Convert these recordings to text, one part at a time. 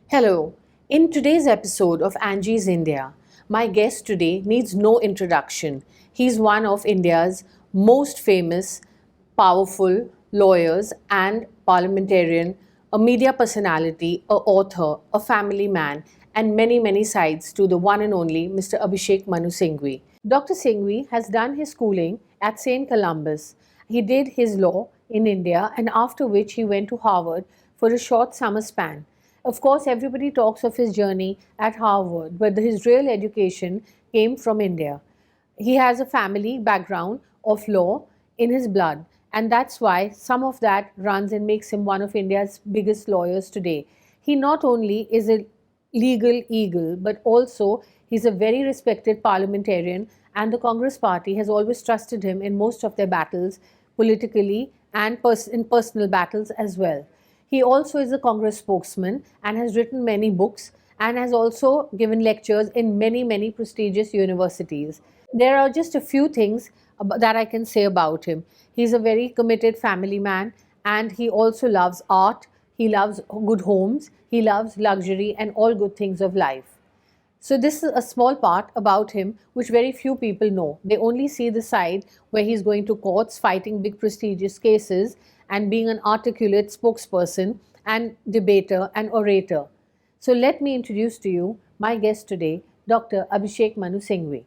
Hello. In today's episode of Angie's India, my guest today needs no introduction. He's one of India's most famous, powerful lawyers and parliamentarian, a media personality, a author, a family man, and many, many sides to the one and only Mr. Abhishek Manu Singhvi. Dr. Singhvi has done his schooling at St. Columbus. He did his law in India, and after which he went to Harvard for a short summer span. Of course, everybody talks of his journey at Harvard, but his real education came from India. He has a family background of law in his blood, and that's why some of that runs and makes him one of India's biggest lawyers today. He not only is a legal eagle, but also he's a very respected parliamentarian, and the Congress party has always trusted him in most of their battles, politically and in personal battles as well. He also is a Congress spokesman and has written many books and has also given lectures in many, many prestigious universities. There are just a few things that I can say about him. He's a very committed family man, and he also loves art, he loves good homes, he loves luxury and all good things of life. So, this is a small part about him which very few people know. They only see the side where he's going to courts, fighting big prestigious cases, and being an articulate spokesperson and debater and orator. So, let me introduce to you my guest today, Dr. Abhishek Manu Singhvi.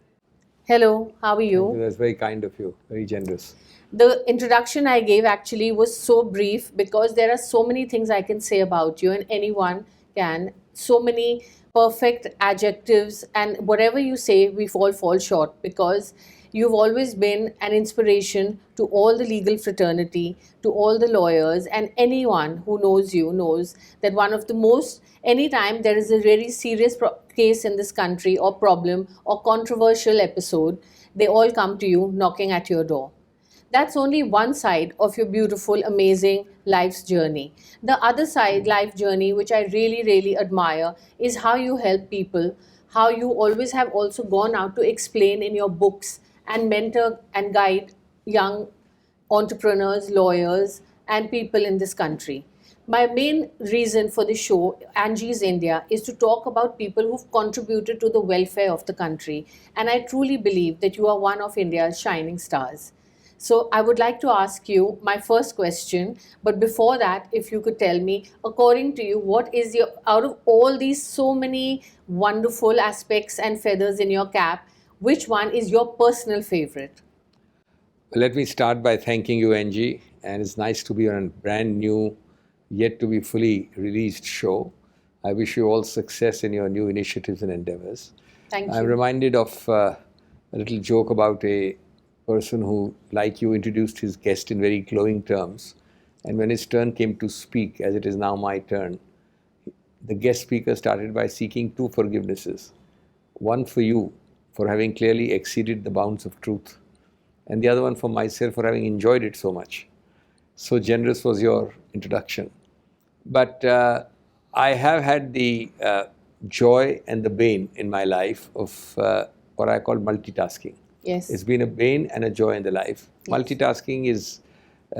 Hello, how are you? That's very kind of you, very generous. The introduction I gave actually was so brief because there are so many things I can say about you, and anyone can. So many perfect adjectives, and whatever you say, we fall short because you've always been an inspiration to all the legal fraternity, to all the lawyers, and anyone who knows you knows that one of the most, anytime there is a very serious case in this country, or problem, or controversial episode, they all come to you knocking at your door. That's only one side of your beautiful, amazing life's journey. The other side, life journey, which I really, really admire, is how you help people, how you always have also gone out to explain in your books and mentor and guide young entrepreneurs, lawyers, and people in this country. My main reason for the show, Angie's India, is to talk about people who've contributed to the welfare of the country. And I truly believe that you are one of India's shining stars. So I would like to ask you my first question, but before that, if you could tell me, according to you, what is your, out of all these so many wonderful aspects and feathers in your cap, which one is your personal favorite? Let me start by thanking you, Angie, and it's nice to be on a brand new, yet to be fully released show. I wish you all success in your new initiatives and endeavors. Thank you. I'm reminded of a little joke about a person who, like you, introduced his guest in very glowing terms. And when his turn came to speak, as it is now my turn, the guest speaker started by seeking two forgivenesses. One for you, for having clearly exceeded the bounds of truth, and the other one for myself for having enjoyed it so much. So generous was your introduction. But I have had the joy and the bane in my life of what I call multitasking. Yes. It's been a bane and a joy in the life. Yes. Multitasking is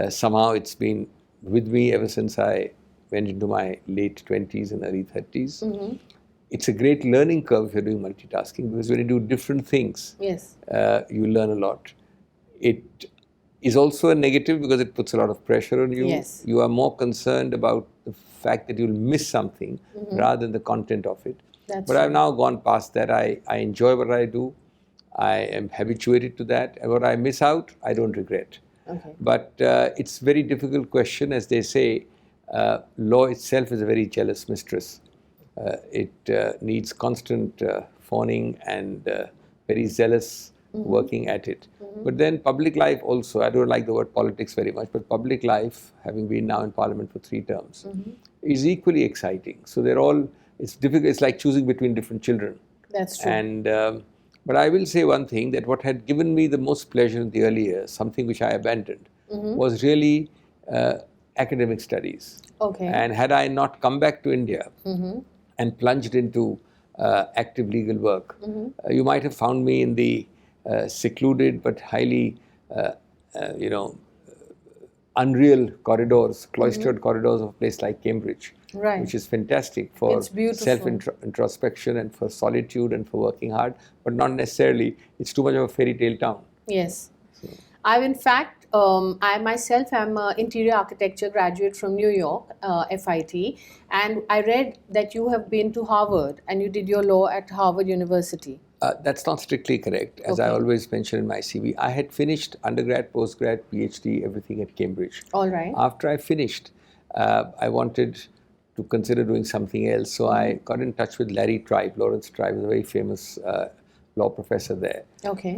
somehow it's been with me ever since I went into my late 20s and early 30s. Mm-hmm. It's a great learning curve if you're doing multitasking, because when you do different things, yes, you learn a lot. It is also a negative because it puts a lot of pressure on you. Yes. You are more concerned about the fact that you'll miss something rather than the content of it. But I've now gone past that. I enjoy what I do. I am habituated to that. And what I miss out, I don't regret. Okay. But it's a very difficult question. As they say, law itself is a very jealous mistress. It needs constant fawning and very zealous working at it. But then public life also, I don't like the word politics very much, but public life, having been now in Parliament for 3 terms, is equally exciting. So they're all, it's difficult, it's like choosing between different children. That's true. And but I will say one thing, that what had given me the most pleasure in the early years, something which I abandoned, was really academic studies. Okay. And had I not come back to India and plunged into active legal work, you might have found me in the secluded but highly, unreal corridors, cloistered corridors of a place like Cambridge, Right. which is fantastic for It's beautiful. self-introspection and for solitude and for working hard, but not necessarily, it's too much of a fairy tale town. Yes. I've in fact, I myself am an interior architecture graduate from New York, FIT, and I read that you have been to Harvard and you did your law at Harvard University. That's not strictly correct. As I Okay. always mention in my CV, I had finished undergrad, postgrad, PhD, everything at Cambridge. All right. After I finished, I wanted to consider doing something else. So I got in touch with Larry Tribe. Lawrence Tribe is a very famous law professor there Okay.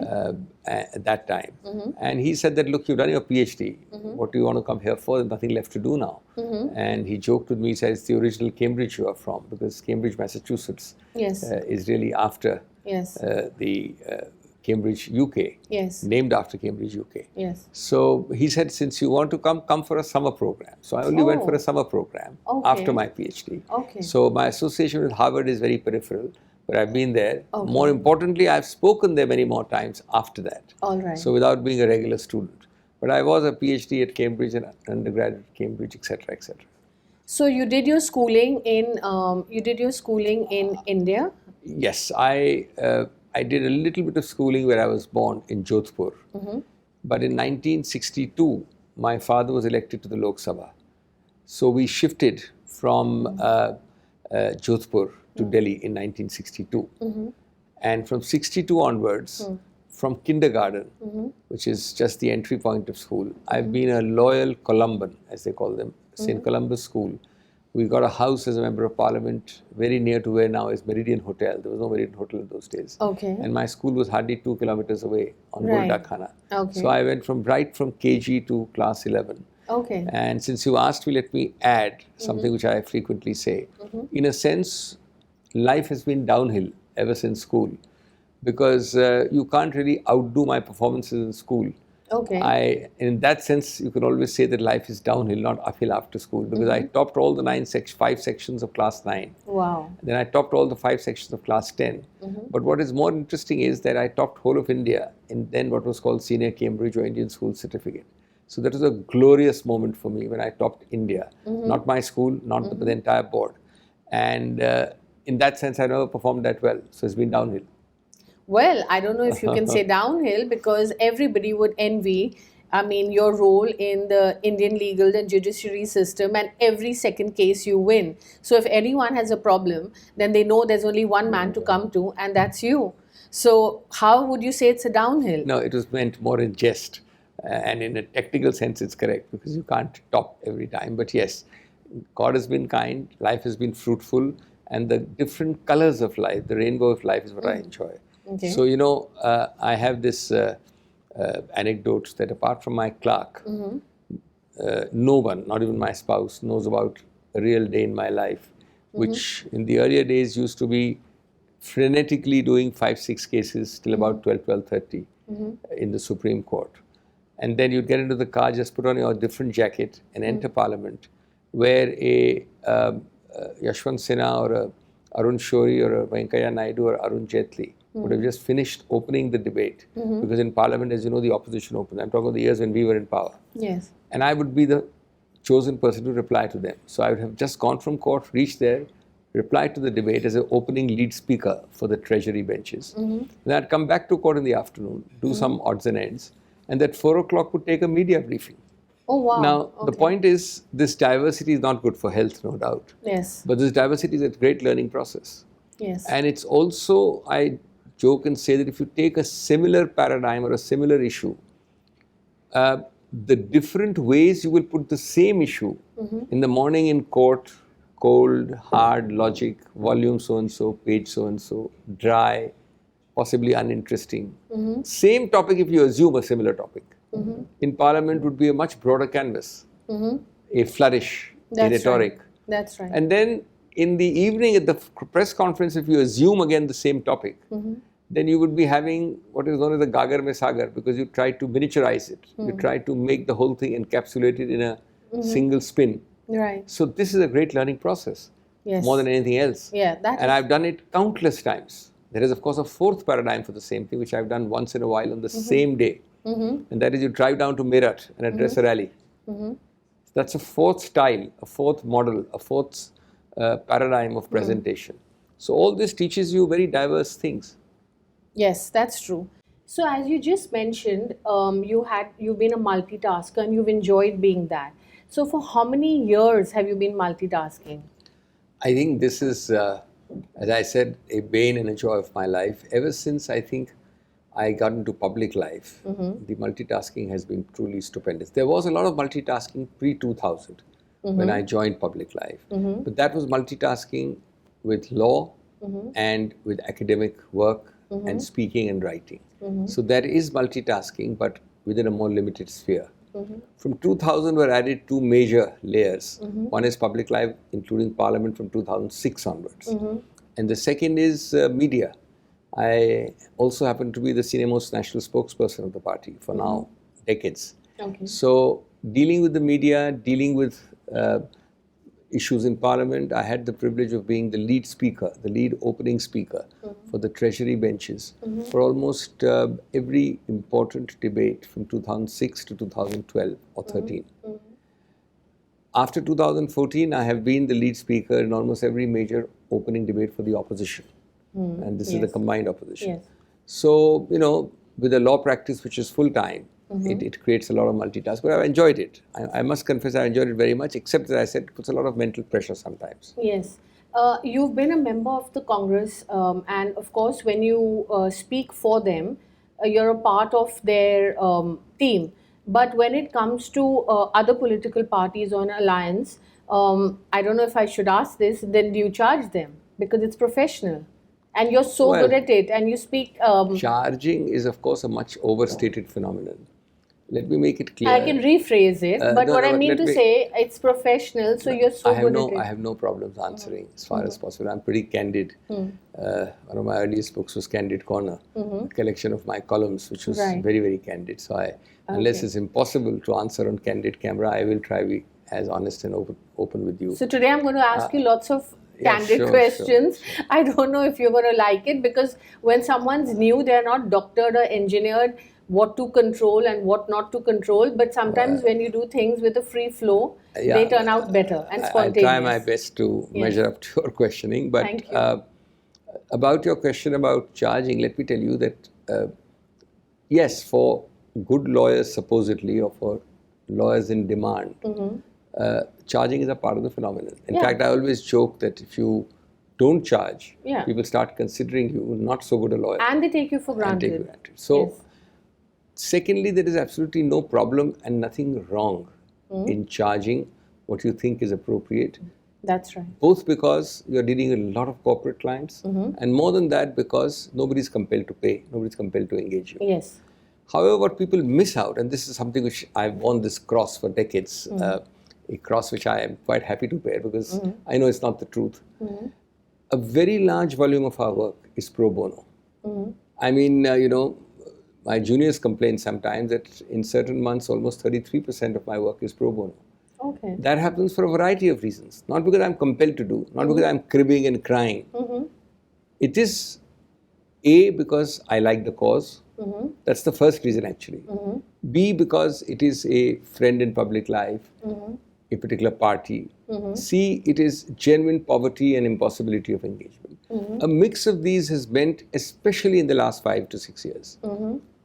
at that time. And he said that, look, you've done your PhD. What do you want to come here for? There's nothing left to do now. And he joked with me, he said, it's the original Cambridge you are from, because Cambridge, Massachusetts Yes. is really after Yes. the Cambridge, UK. Yes. Named after Cambridge, UK. Yes. So he said, since you want to come for a summer program. So I only went for a summer program after my PhD. Okay. So my association with Harvard is very peripheral, but I've been there. More importantly, I've spoken there many more times after that. All right. So without being a regular student. But I was a PhD at Cambridge and undergraduate at Cambridge, etc., etc. So you did your schooling in India? Yes, I did a little bit of schooling where I was born in Jodhpur. But in 1962, my father was elected to the Lok Sabha. So we shifted from Jodhpur to Delhi in 1962. And from 62 onwards, from kindergarten, which is just the entry point of school, I've been a loyal Columban, as they call them, St. Columbus School. We got a house as a member of parliament very near to where now is Meridian Hotel. There was no Meridian Hotel in those days. Okay. And my school was hardly 2 kilometers away on Right. Golda Khana. Okay. So I went from KG to class 11. Okay. And since you asked me, let me add something which I frequently say. In a sense, life has been downhill ever since school, because you can't really outdo my performances in school. Okay. In that sense, you can always say that life is downhill, not uphill after school, because I topped all the 5 sections of class 9. Wow. Then I topped all the 5 sections of class 10. But what is more interesting is that I topped whole of India in then what was called Senior Cambridge or Indian School Certificate. So that was a glorious moment for me when I topped India. Not my school, not the entire board. And in that sense, I never performed that well. So it's been downhill. Well, I don't know if you can say downhill, because everybody would envy, your role in the Indian legal and judiciary system, and every second case you win. So if anyone has a problem, then they know there's only one man to come to, and that's you. So how would you say it's a downhill? No, it was meant more in jest. And in a technical sense, it's correct, because you can't top every time. But yes, God has been kind, life has been fruitful, and the different colors of life, the rainbow of life is what I enjoy. Okay. So, I have this anecdote that apart from my clerk, no one, not even my spouse, knows about a real day in my life, which in the earlier days used to be frenetically doing 5-6 cases till about 12:30 in the Supreme Court. And then you'd get into the car, just put on your different jacket and enter Parliament, where a Yashwant Sinha or a Arun Shori or a Venkaiah Naidu or Arun Jaitley would have just finished opening the debate. Because in Parliament, as you know, the opposition opens. I'm talking of the years when we were in power. Yes. And I would be the chosen person to reply to them. So I would have just gone from court, reached there, replied to the debate as an opening lead speaker for the treasury benches. Then I'd come back to court in the afternoon, do some odds and ends, and at 4 o'clock would take a media briefing. Oh, wow. Now, the point is, this diversity is not good for health, no doubt. Yes. But this diversity is a great learning process. Yes. And it's also, I joke and say that if you take a similar paradigm or a similar issue, the different ways you will put the same issue in the morning in court, cold, hard, logic, volume so-and-so, page so-and-so, dry, possibly uninteresting. Same topic if you assume a similar topic. In Parliament would be a much broader canvas, a flourish, a rhetoric. Right. That's right. And then in the evening at the press conference, if you assume again the same topic, then you would be having what is known as the Gagar mein Sagar, because you try to miniaturize it. You try to make the whole thing encapsulated in a single spin. Right. So this is a great learning process, Yes. more than anything else. Yeah, And I've done it countless times. There is, of course, a fourth paradigm for the same thing, which I've done once in a while on the same day. And that is, you drive down to Meerut and address a rally. That's a fourth style, a fourth model, a fourth paradigm of presentation. So all this teaches you very diverse things. Yes, that's true. So as you just mentioned, you've been a multitasker and you've enjoyed being that. So for how many years have you been multitasking? I think this is, as I said, a bane and a joy of my life. Ever since I think I got into public life, the multitasking has been truly stupendous. There was a lot of multitasking pre-2000 when I joined public life. But that was multitasking with law and with academic work and speaking and writing. So that is multitasking, but within a more limited sphere. From 2000 were added two major layers. One is public life, including parliament from 2006 onwards. And the second is media. I also happen to be the senior most national spokesperson of the party for now decades. Okay. So dealing with the media, dealing with issues in parliament, I had the privilege of being the lead speaker, the lead opening speaker for the treasury benches for almost every important debate from 2006 to 2012 or 13. After 2014, I have been the lead speaker in almost every major opening debate for the opposition. And this is the combined opposition. Yes. So, with a law practice which is full-time, it creates a lot of multitask. But I've enjoyed it. I must confess I enjoyed it very much, except that I said it puts a lot of mental pressure sometimes. Yes. You've been a member of the Congress, and of course, when you speak for them, you're a part of their team. But when it comes to other political parties or an alliance, I don't know if I should ask this, then do you charge them? Because it's professional. And you're so good at it, and you speak... Charging is, of course, a much overstated phenomenon. Let me make it clear. I can rephrase it, but what I mean to say, it's professional, so you're so good at it. I have no problems answering as far as possible. I'm pretty candid. One of my earliest books was Candid Corner, a collection of my columns, which was very, very candid. So unless it's impossible to answer on candid camera, I will try to be as honest and open with you. So today I'm going to ask you lots of candid questions. Sure. I don't know if you're going to like it, because when someone's new, they're not doctored or engineered what to control and what not to control. But sometimes when you do things with a free flow, they turn out better and spontaneous. I'll try my best to measure up to your questioning. But Thank you. About your question about charging, let me tell you that, yes, for good lawyers supposedly, or for lawyers in demand, charging is a part of the phenomenon. In fact, I always joke that if you don't charge, people start considering you not so good a lawyer. And they take you for granted. So, secondly, there is absolutely no problem and nothing wrong in charging what you think is appropriate. That's right. Both because you're dealing with a lot of corporate clients, and more than that, because nobody's compelled to pay, nobody's compelled to engage you. Yes. However, what people miss out, and this is something which I've worn this cross for decades, a cross which I am quite happy to bear, because I know it's not the truth. A very large volume of our work is pro bono. I mean, my juniors complain sometimes that in certain months, almost 33% of my work is pro bono. Okay. That happens for a variety of reasons. Not because I'm compelled to do, not because I'm cribbing and crying. It is A, because I like the cause. That's the first reason, actually. B, because it is a friend in public life, a particular party. C, it is genuine poverty and impossibility of engagement. A mix of these has meant, especially in the last 5 to 6 years,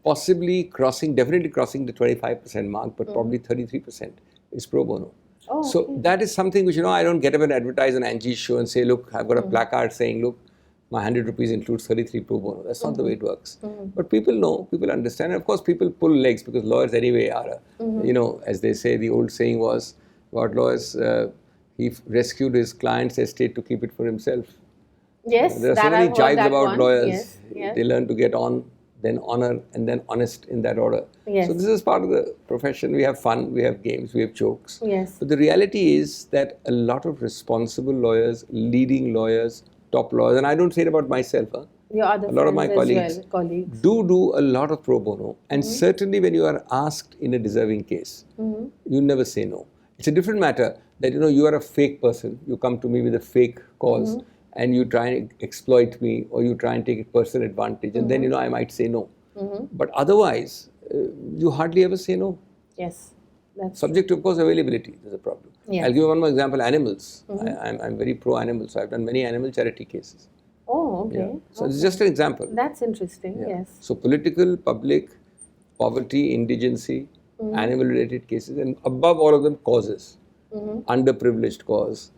possibly definitely crossing the 25% mark, but probably 33% is pro bono. So that is something which, I don't get up and advertise on Angie's show and say, look, I've got a placard saying, look, my 100 rupees includes 33 pro bono. That's not the way it works. But people know, people understand. And of course, people pull legs, because lawyers anyway are, as they say, the old saying was about lawyers, he rescued his client's estate to keep it for himself. Yes, there are so many jibes about lawyers. Yes. They learn to get on, then honor, and then honest in that order. Yes. So this is part of the profession. We have fun, we have games, we have jokes. Yes. But the reality is that a lot of responsible lawyers, leading lawyers, top lawyers, and I don't say it about myself, Your other a lot of my colleagues, do a lot of pro bono. And certainly when you are asked in a deserving case, you never say no. It's a different matter that, you are a fake person. You come to me with a fake cause and you try and exploit me, or you try and take personal advantage. And then, I might say no. But otherwise, you hardly ever say no. Yes. That's subject to, of course, availability. There's a problem. Yes. I'll give you one more example, animals. I'm very pro-animal, so I've done many animal charity cases. Oh, okay. Yeah. So it's just an example. That's interesting, yes. So political, public, poverty, indigency, animal-related cases, and above all of them, causes. Underprivileged cause,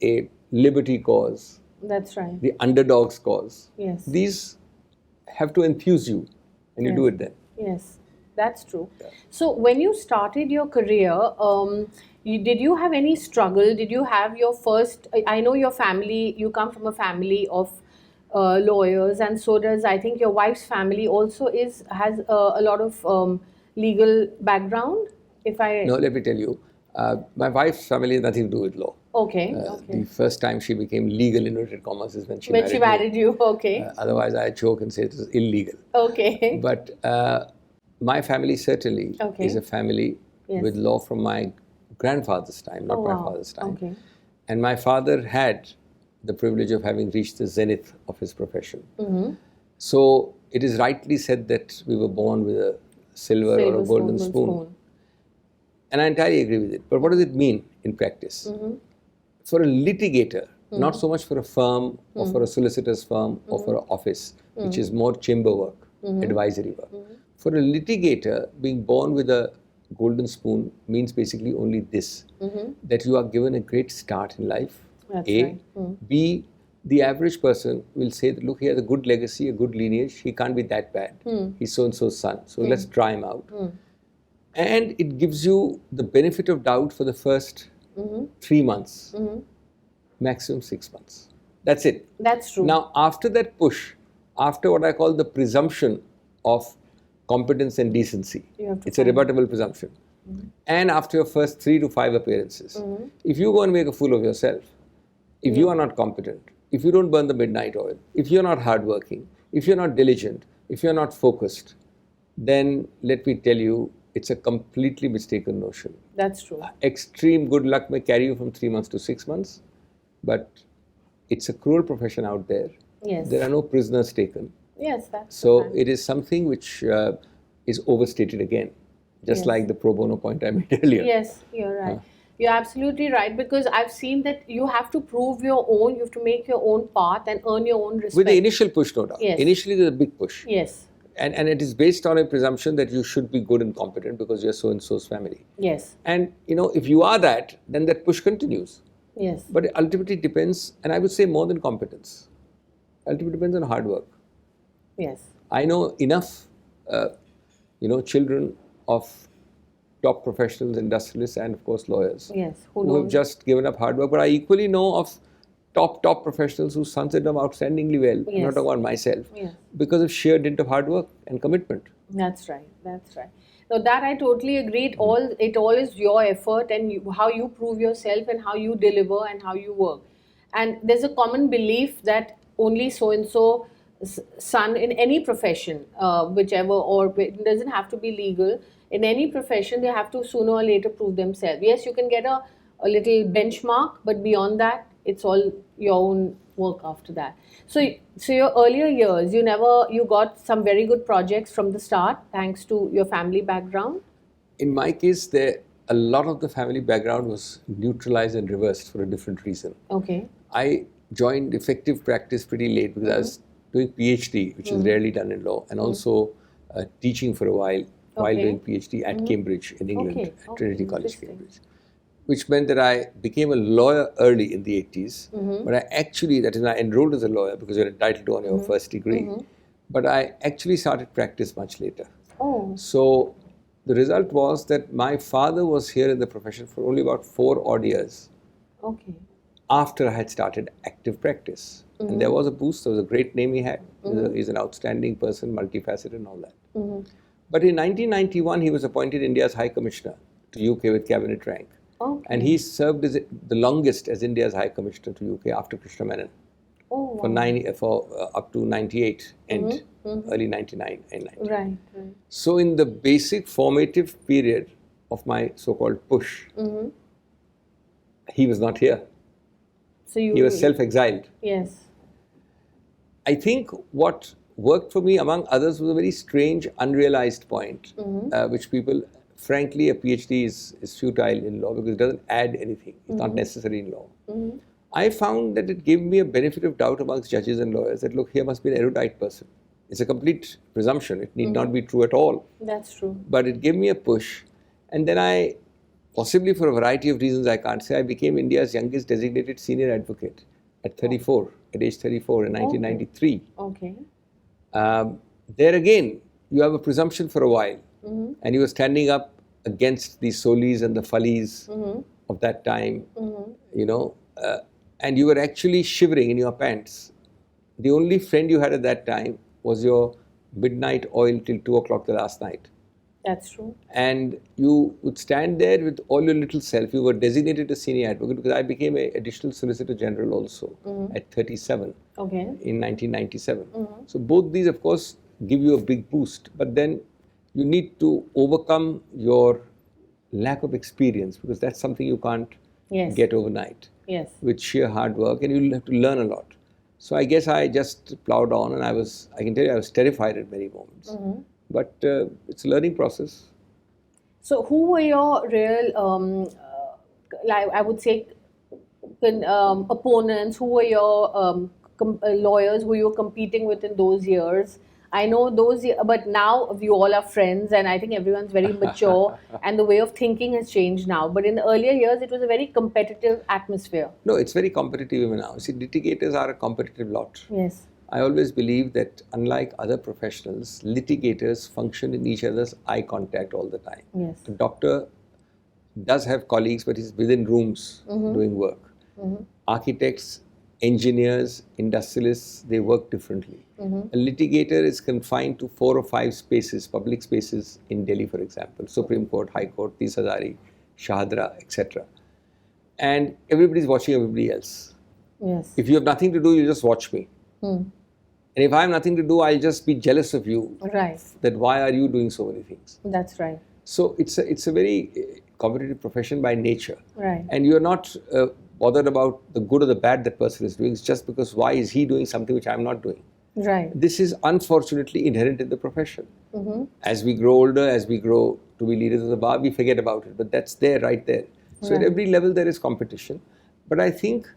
a liberty cause. That's right. The underdog's cause. Yes. These have to enthuse you, and you do it then. Yes, that's true. So when you started your career, did you have any struggle? Did you have your first, I know your family, you come from a family of lawyers, and so does, I think your wife's family also has a lot of legal background, if I... No, let me tell you, my wife's family has nothing to do with law. Okay. The first time she became legal, in inverted commas, is when she married you. Okay. Otherwise, I joke and say it was illegal. Okay. But my family certainly is a family with law from my grandfather's time, not my father's time. Okay. And my father had the privilege of having reached the zenith of his profession. So it is rightly said that we were born with a silver or a golden spoon. And I entirely agree with it. But what does it mean in practice? For a litigator, not so much for a firm or for a solicitor's firm or for an office, which is more chamber work, advisory work. For a litigator, being born with a golden spoon means basically only this, that you are given a great start in life, That's A. right. B, the average person will say that, look, he has a good legacy, a good lineage, he can't be that bad. He's so-and-so's son, so let's try him out. And it gives you the benefit of doubt for the first 3 months, maximum 6 months. That's it. That's true. Now, after that push, after what I call the presumption of competence and decency, it's a rebuttable presumption. And after your first 3 to 5 appearances, if you go and make a fool of yourself, if you are not competent, if you don't burn the midnight oil, if you're not hardworking, if you're not diligent, if you're not focused, then let me tell you, it's a completely mistaken notion. That's true. Extreme good luck may carry you from 3 months to 6 months, but it's a cruel profession out there. Yes. There are no prisoners taken. Yes, that's so it is something which is overstated again, just like the pro bono point I made earlier. Yes, you're right. You're absolutely right, because I've seen that you have to prove your own, you have to make your own path and earn your own respect. With the initial push, no doubt. Yes. Initially, there's a big push. Yes. And it is based on a presumption that you should be good and competent because you're so-and-so's family. Yes. And, if you are that, then that push continues. Yes. But it ultimately depends, and I would say more than competence. Ultimately depends on hard work. Yes. I know enough, children of top professionals, industrialists, and of course lawyers. Yes. Who have just given up hard work. But I equally know of top professionals whose sons have done outstandingly well. I'm not talking about myself. Yes. Because of sheer dint of hard work and commitment. That's right. That's right. Now that I totally agree. It all is your effort and how you prove yourself and how you deliver and how you work. And there's a common belief that only so-and-so son in any profession, whichever, or it doesn't have to be legal. In any profession, they have to sooner or later prove themselves. Yes, you can get a little benchmark, but beyond that, it's all your own work after that. So your earlier years, you got some very good projects from the start, thanks to your family background? In my case, a lot of the family background was neutralized and reversed for a different reason. Okay. I joined effective practice pretty late because I was doing PhD, which is rarely done in law, and also teaching for a while doing PhD at Cambridge in England, at Trinity College, Cambridge. Which meant that I became a lawyer early in the 80s. But I enrolled as a lawyer because you're entitled to on your first degree. But I actually started practice much later. Oh. So the result was that my father was here in the profession for only about 4 odd years. Okay. After I had started active practice. And there was a boost, there was a great name he had. He's an outstanding person, multifaceted and all that. But in 1991, he was appointed India's High Commissioner to UK with cabinet rank. Okay. And he served as the longest as India's High Commissioner to UK after Krishna Menon. Oh, wow. For up to 98 and early 99 and 90. Right. So in the basic formative period of my so-called push, he was not here. So he was self-exiled. Yes. I think what worked for me, among others, was a very strange, unrealized point, which people frankly, a PhD is futile in law because it doesn't add anything. It's not necessary in law. I found that it gave me a benefit of doubt amongst judges and lawyers that, look, here must be an erudite person. It's a complete presumption. It need not be true at all. That's true. But it gave me a push. And then I, possibly for a variety of reasons I can't say, I became India's youngest designated senior advocate at 34, at age 34 in 1993. Okay. There again, you have a presumption for a while. And you were standing up against the solis and the fallis of that time, you know, and you were actually shivering in your pants. The only friend you had at that time was your midnight oil till 2 o'clock the last night. That's true. And you would stand there with all your little self. You were designated a senior advocate because I became an additional solicitor general also at 37 in 1997. So both these, of course, give you a big boost. But then you need to overcome your lack of experience because that's something you can't get overnight with sheer hard work, and you'll have to learn a lot. So I guess I just plowed on, and I can tell you I was terrified at many moments. But it's a learning process. So who were your real, like I would say, opponents? Who were your lawyers who you were competing with in those years? I know those, but now we all are friends, and I think everyone's very mature, and the way of thinking has changed now. But in the earlier years, it was a very competitive atmosphere. No, it's very competitive even now. See, litigators are a competitive lot. Yes. I always believe that unlike other professionals, litigators function in each other's eye contact all the time. Yes. A doctor does have colleagues, but he's within rooms doing work. Architects, engineers, industrialists, they work differently. A litigator is confined to 4 or 5 spaces, public spaces in Delhi, for example, Supreme Court, High Court, Tis Hazari, Shahadra, etc. And everybody's watching everybody else. Yes. If you have nothing to do, you just watch me. And if I have nothing to do, I'll just be jealous of you. Right. That why are you doing so many things? That's right. So it's a very competitive profession by nature. Right. And you're not bothered about the good or the bad that person is doing. It's just because why is he doing something which I'm not doing? Right. This is unfortunately inherent in the profession. As we grow older, as we grow to be leaders of the bar, we forget about it. But that's there, right there. So at every level there is competition. But I think,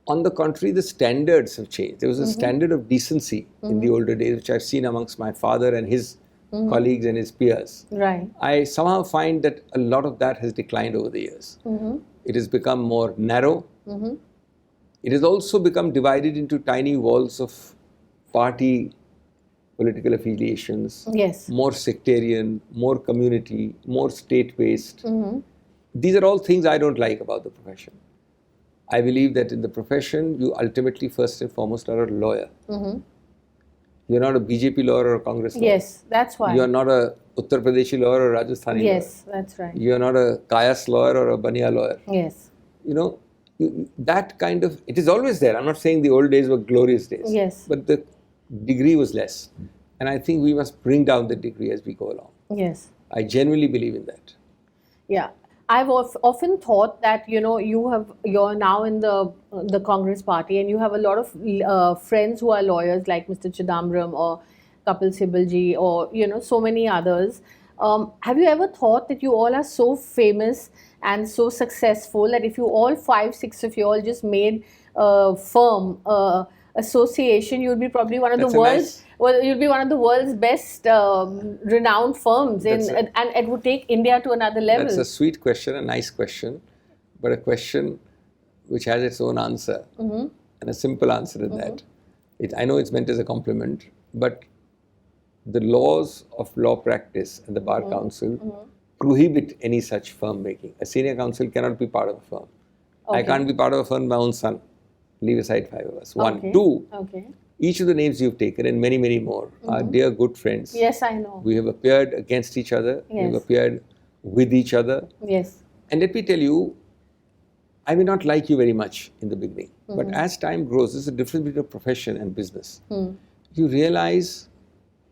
on the contrary, the standards have changed. There was a standard of decency in the older days, which I've seen amongst my father and his colleagues and his peers. Right. I somehow find that a lot of that has declined over the years. It has become more narrow. It has also become divided into tiny walls of party political affiliations, more sectarian, more community, more state-based. These are all things I don't like about the profession. I believe that in the profession, you ultimately, first and foremost, are a lawyer. You're not a BJP lawyer or a Congress lawyer. Yes, that's why. You're not a Uttar Pradeshi lawyer or a Rajasthani lawyer. Yes, that's right. You're not a Kayas lawyer or a Bania lawyer. Yes. You know, that kind of, it is always there. I'm not saying the old days were glorious days. Yes. But the degree was less. And I think we must bring down the degree as we go along. Yes. I genuinely believe in that. Yeah. I've often thought that, you know, you're now in the Congress party, and you have a lot of friends who are lawyers like Mr. Chidambaram or Kapil Sibalji or, you know, so many others. Have you ever thought that you all are so famous and so successful that if you all 5, 6 of you all just made a firm, association, you'd be probably one of the world's you'll be one of the world's best renowned firms, and it would take India to another level. That's a sweet question, a nice question, but a question which has its own answer, and a simple answer in that. I know it's meant as a compliment, but the laws of law practice and the Bar Council prohibit any such firm making. A senior counsel cannot be part of a firm. I can't be part of a firm, my own son. Leave aside 5 of us. 1. 2. Each of the names you've taken, and many, many more, are dear good friends. Yes, I know. We have appeared against each other. Yes. We've appeared with each other. Yes. And let me tell you, I may not like you very much in the beginning, but as time grows, there's a difference between a profession and business. You realize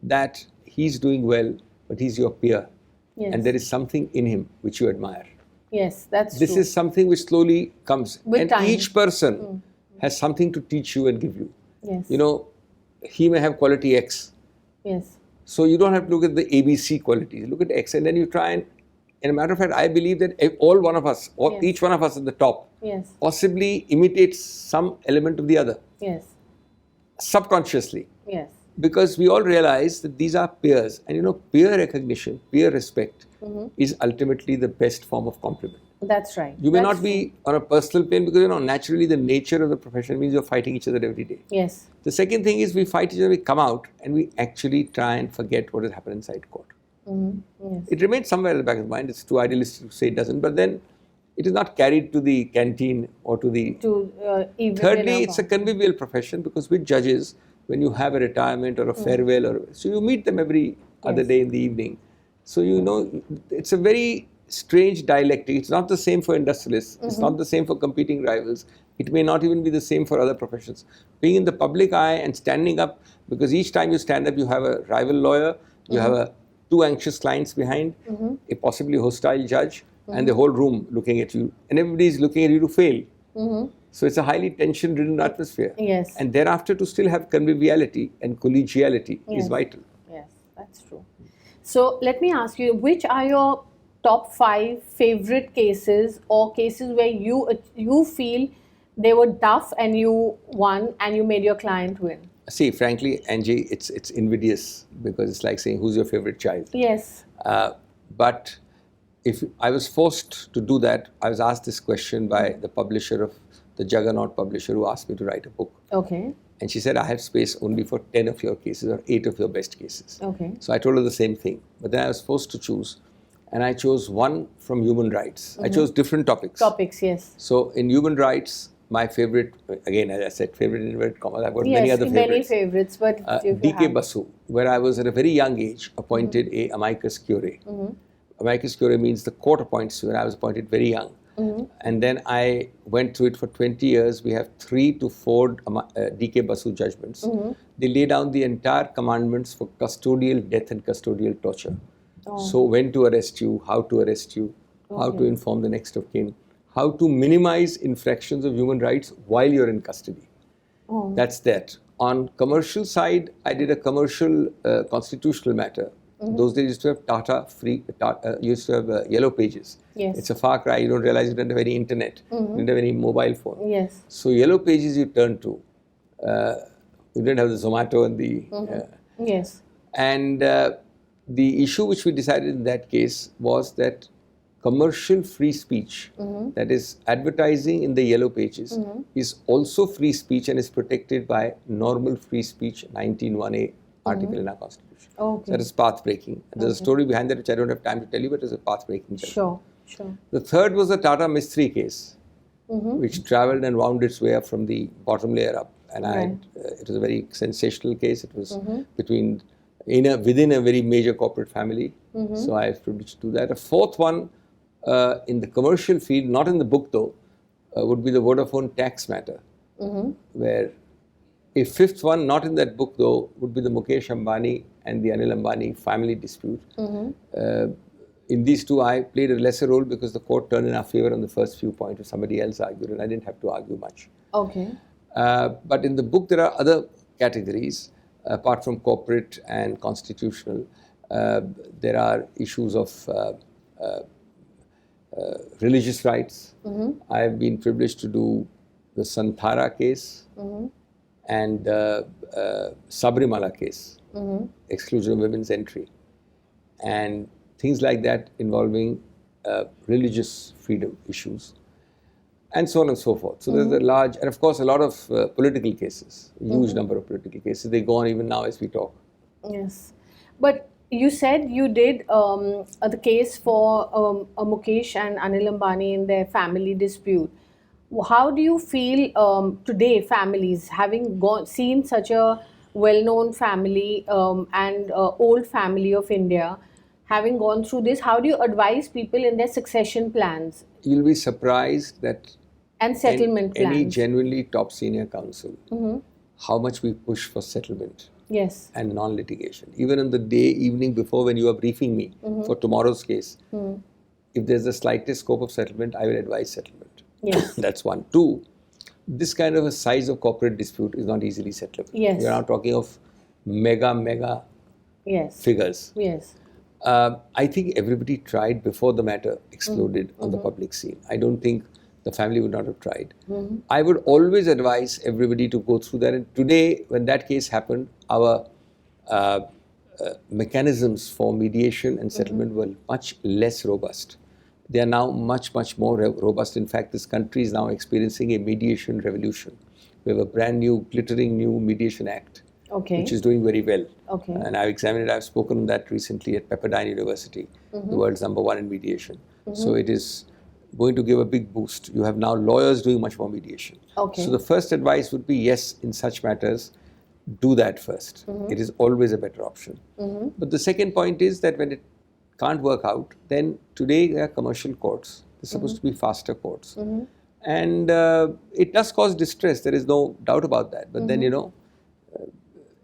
that he's doing well, but he's your peer. Yes. And there is something in him which you admire. Yes, that's This true. is something which slowly comes. With and time. Each person has something to teach you and give you. Yes. You know, he may have quality X. Yes. So you don't have to look at the ABC qualities. Look at X, and then you try and And a matter of fact, I believe that all one of us, or Yes. each one of us at the top, Yes. possibly imitates some element of the other, Yes. subconsciously. Yes. Because we all realize that these are peers. And peer recognition, peer respect is ultimately the best form of compliment. That's right. You may That's not be on a personal plane because, naturally the nature of the profession means you're fighting each other every day. Yes. The second thing is we fight each other, we come out and we actually try and forget what has happened inside court. Yes. It remains somewhere at the back of the mind. It's too idealistic to say it doesn't, but then it is not carried to the canteen or to the... Even Thirdly, it's a convivial profession because with judges, when you have a retirement or a farewell, so you meet them every other day in the evening. So, it's a very strange dialectic. It's not the same for industrialists. It's not the same for competing rivals. It may not even be the same for other professions. Being in the public eye and standing up, because each time you stand up, you have a rival lawyer, you have two anxious clients behind, a possibly hostile judge, and the whole room looking at you. And everybody is looking at you to fail. So it's a highly tension-ridden atmosphere. Yes. And thereafter to still have conviviality and collegiality is vital. Yes, that's true. So let me ask you, which are your top 5 favorite cases or cases where you feel they were tough and you won and you made your client win? See, frankly, Angie, it's invidious because it's like saying, who's your favorite child? Yes. But if I was forced to do that, I was asked this question by the publisher of the Juggernaut publisher who asked me to write a book. Okay. And she said, I have space only for 10 of your cases or 8 of your best cases. Okay. So I told her the same thing. But then I was forced to choose. And I chose one from human rights. I chose different topics. Topics, yes. So in human rights, my favorite, again, as I said, favorite in inverted commas, I've got many other favorites. Many favorites, but D.K. Basu, where I was at a very young age appointed a amicus curiae. Amicus curiae means the court appoints you, and I was appointed very young. And then I went through it for 20 years. We have 3 to 4 D.K. Basu judgments. They lay down the entire commandments for custodial death and custodial torture. So when to arrest you, how to arrest you, how to inform the next of kin, how to minimize infractions of human rights while you're in custody. That's that. On commercial side, I did a commercial constitutional matter. Those days used to have Tata used to have Yellow Pages. Yes. It's a far cry. You don't realize you don't have any internet. You don't have any mobile phone. Yes. So Yellow Pages you turn to. You didn't have the Zomato and the... Yes. And the issue which we decided in that case was that commercial free speech, that is advertising in the Yellow Pages, is also free speech and is protected by normal free speech 19(1)(a) article in our constitution. Okay. So that is path breaking. There's a story behind that which I don't have time to tell you, but it's a path breaking. Sure. The third was the Tata Mistry case, which travelled and wound its way up from the bottom layer up. And it was a very sensational case. It was within a very major corporate family. So I was privileged to do that. A fourth one in the commercial field, not in the book though, would be the Vodafone tax matter, where a fifth one, not in that book though, would be the Mukesh Ambani and the Anil Ambani family dispute. In these two, I played a lesser role because the court turned in our favor on the first few points, if somebody else argued, and I didn't have to argue much. Okay. But in the book, there are other categories, apart from corporate and constitutional. There are issues of religious rights. I have been privileged to do the Santhara case and Sabarimala case, exclusion of women's entry, and things like that involving religious freedom issues, and so on and so forth. So there's a large, and of course a lot of political cases, huge number of political cases. They go on even now as we talk. Yes. But you said you did the case for Mukesh and Anil Ambani in their family dispute. How do you feel today, families, having seen such a well-known family and old family of India, having gone through this, how do you advise people in their succession plans? You'll be surprised that and settlement plans. Any genuinely top senior counsel, how much we push for settlement. Yes. And non-litigation. Even on the evening before when you are briefing me for tomorrow's case, if there's the slightest scope of settlement, I will advise settlement. Yes. That's one. Two, this kind of a size of corporate dispute is not easily settlable. Yes. We are now talking of mega yes. figures. Yes. I think everybody tried before the matter exploded on the public scene. I don't think the family would not have tried. I would always advise everybody to go through that. And today, when that case happened, our mechanisms for mediation and settlement were much less robust. They are now much, much more robust. In fact, this country is now experiencing a mediation revolution. We have a brand new, glittering new Mediation Act, which is doing very well. And I've examined it. I've spoken on that recently at Pepperdine University, the world's #1 in mediation. So it is going to give a big boost. You have now lawyers doing much more mediation. So the first advice would be, yes, in such matters, do that first. It is always a better option. But the second point is that when it can't work out, then today there are commercial courts. They're supposed to be faster courts. And it does cause distress. There is no doubt about that. But then,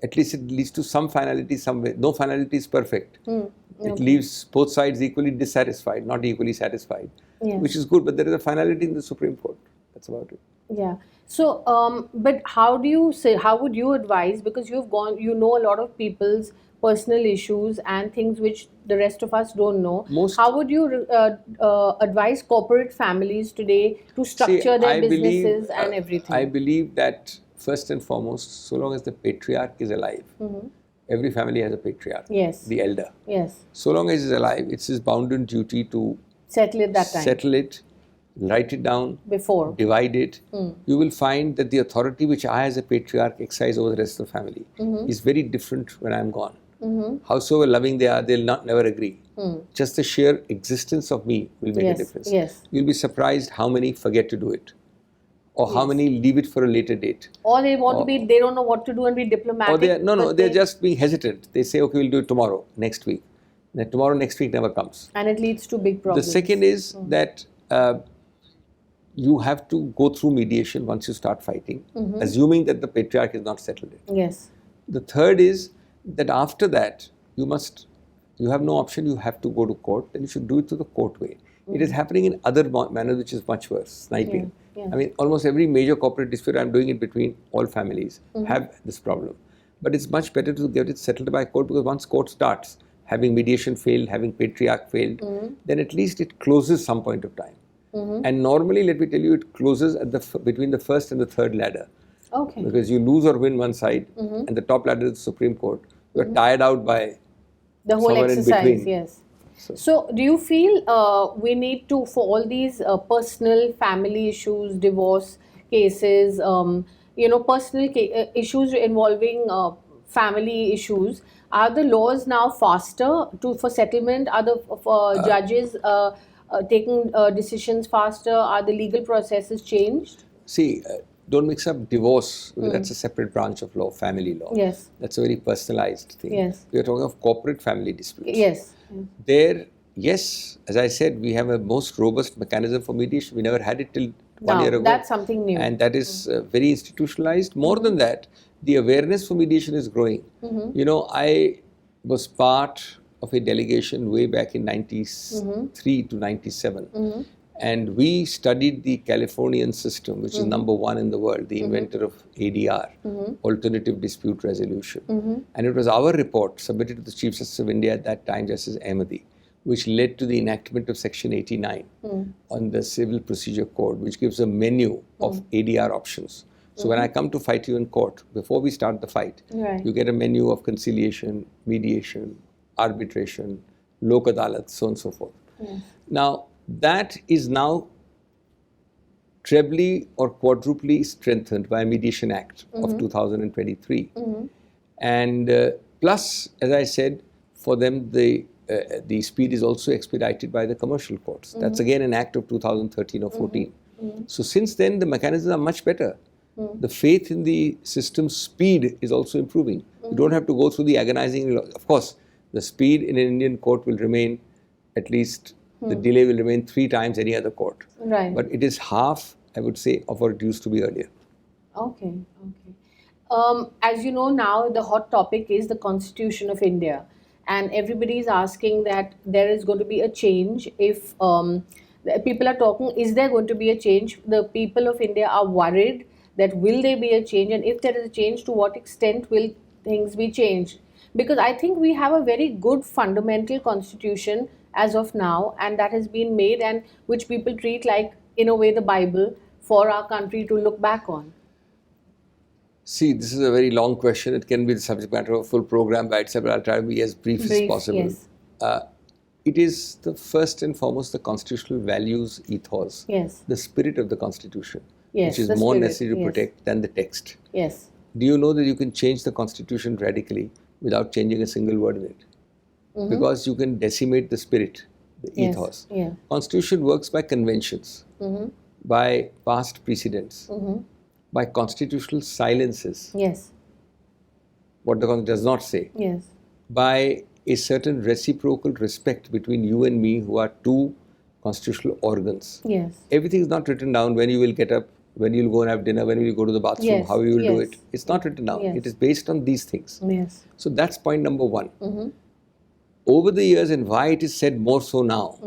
at least it leads to some finality somewhere. No finality is perfect. It leaves both sides equally dissatisfied, not equally satisfied, which is good. But there is a finality in the Supreme Court. That's about it. Yeah. So, but how do you say? How would you advise? Because you've gone, you know, a lot of people's personal issues and things which the rest of us don't know. How would you advise corporate families today to structure their businesses and everything? I believe that first and foremost, so long as the patriarch is alive, every family has a patriarch, the elder. So long as he's alive, it's his bounden duty to settle it that time. Settle it, write it down, divide it. You will find that the authority which I as a patriarch exercise over the rest of the family is very different when I'm gone. Howsoever loving they are, they'll never agree. Just the sheer existence of me will make a difference. You'll be surprised how many forget to do it. Or how many leave it for a later date. Or they want to be, they don't know what to do and be diplomatic. Or they're just being hesitant. They say, okay, we'll do it tomorrow, next week. Then tomorrow, next week never comes. And it leads to big problems. The second is that you have to go through mediation once you start fighting, assuming that the patriarch has not settled it. The third is that after that, you have no option, you have to go to court, then you should do it through the court way. It is happening in other manners which is much worse, sniping. I mean, almost every major corporate dispute, I'm doing it between all families, have this problem. But it's much better to get it settled by court, because once court starts, having mediation failed, having patriarch failed, then at least it closes some point of time. And normally, let me tell you, it closes at between the first and the third ladder. Because you lose or win one side, and the top ladder is the Supreme Court. You're tired out by the whole exercise. So do you feel we need to, for all these personal family issues, divorce cases, personal issues involving family issues, are the laws now faster for settlement? Are the judges taking decisions faster? Are the legal processes changed? See, don't mix up divorce, because that's a separate branch of law, family law. That's a very personalized thing. We are talking of corporate family disputes. There, yes, as I said, we have a most robust mechanism for mediation. We never had it till 1 year ago. That's something new. And that is very institutionalized. More than that, the awareness for mediation is growing. I was part of a delegation way back in 93 to 97. And we studied the Californian system, which is #1 in the world, the inventor of ADR, Alternative Dispute Resolution. And it was our report submitted to the Chief Justice of India at that time, Justice Ahmadi, which led to the enactment of Section 89 on the Civil Procedure Code, which gives a menu of ADR options. So when I come to fight you in court, before we start the fight, you get a menu of conciliation, mediation, arbitration, lok adalat, so on and so forth. Now, that is now trebly or quadruply strengthened by a Mediation Act of 2023. And plus, as I said, for them, the speed is also expedited by the commercial courts. That's again an act of 2013 or 14. So since then, the mechanisms are much better. The faith in the system's speed is also improving. You don't have to go through the agonizing, of course, the speed in an Indian court will remain, at least the delay will remain 3 times any other court. But it is half, I would say, of what it used to be earlier. As you know now, the hot topic is the Constitution of India. And everybody is asking that there is going to be a change. If people are talking, is there going to be a change? The people of India are worried that will there be a change? And if there is a change, to what extent will things be changed? Because I think we have a very good fundamental constitution as of now, and that has been made, and which people treat like, in a way, the Bible for our country to look back on. See, this is a very long question. It can be the subject matter of a full program by itself, but I'll try to be as brief as possible. Yes. It is the first and foremost the constitutional values ethos, yes, the spirit of the constitution, yes, which is more necessary to protect than the text. Yes. Do you know that you can change the constitution radically without changing a single word in it? Because you can decimate the spirit, the ethos. Yeah. Constitution works by conventions, by past precedents, by constitutional silences. Yes. What the Constitution does not say. Yes. By a certain reciprocal respect between you and me, who are two constitutional organs. Yes. Everything is not written down: when you will get up, when you will go and have dinner, when you will go to the bathroom, Yes. how you will do Yes. it. It's not written down. Yes. It is based on these things. Yes. So that's point number one. Over the years, and why it is said more so now,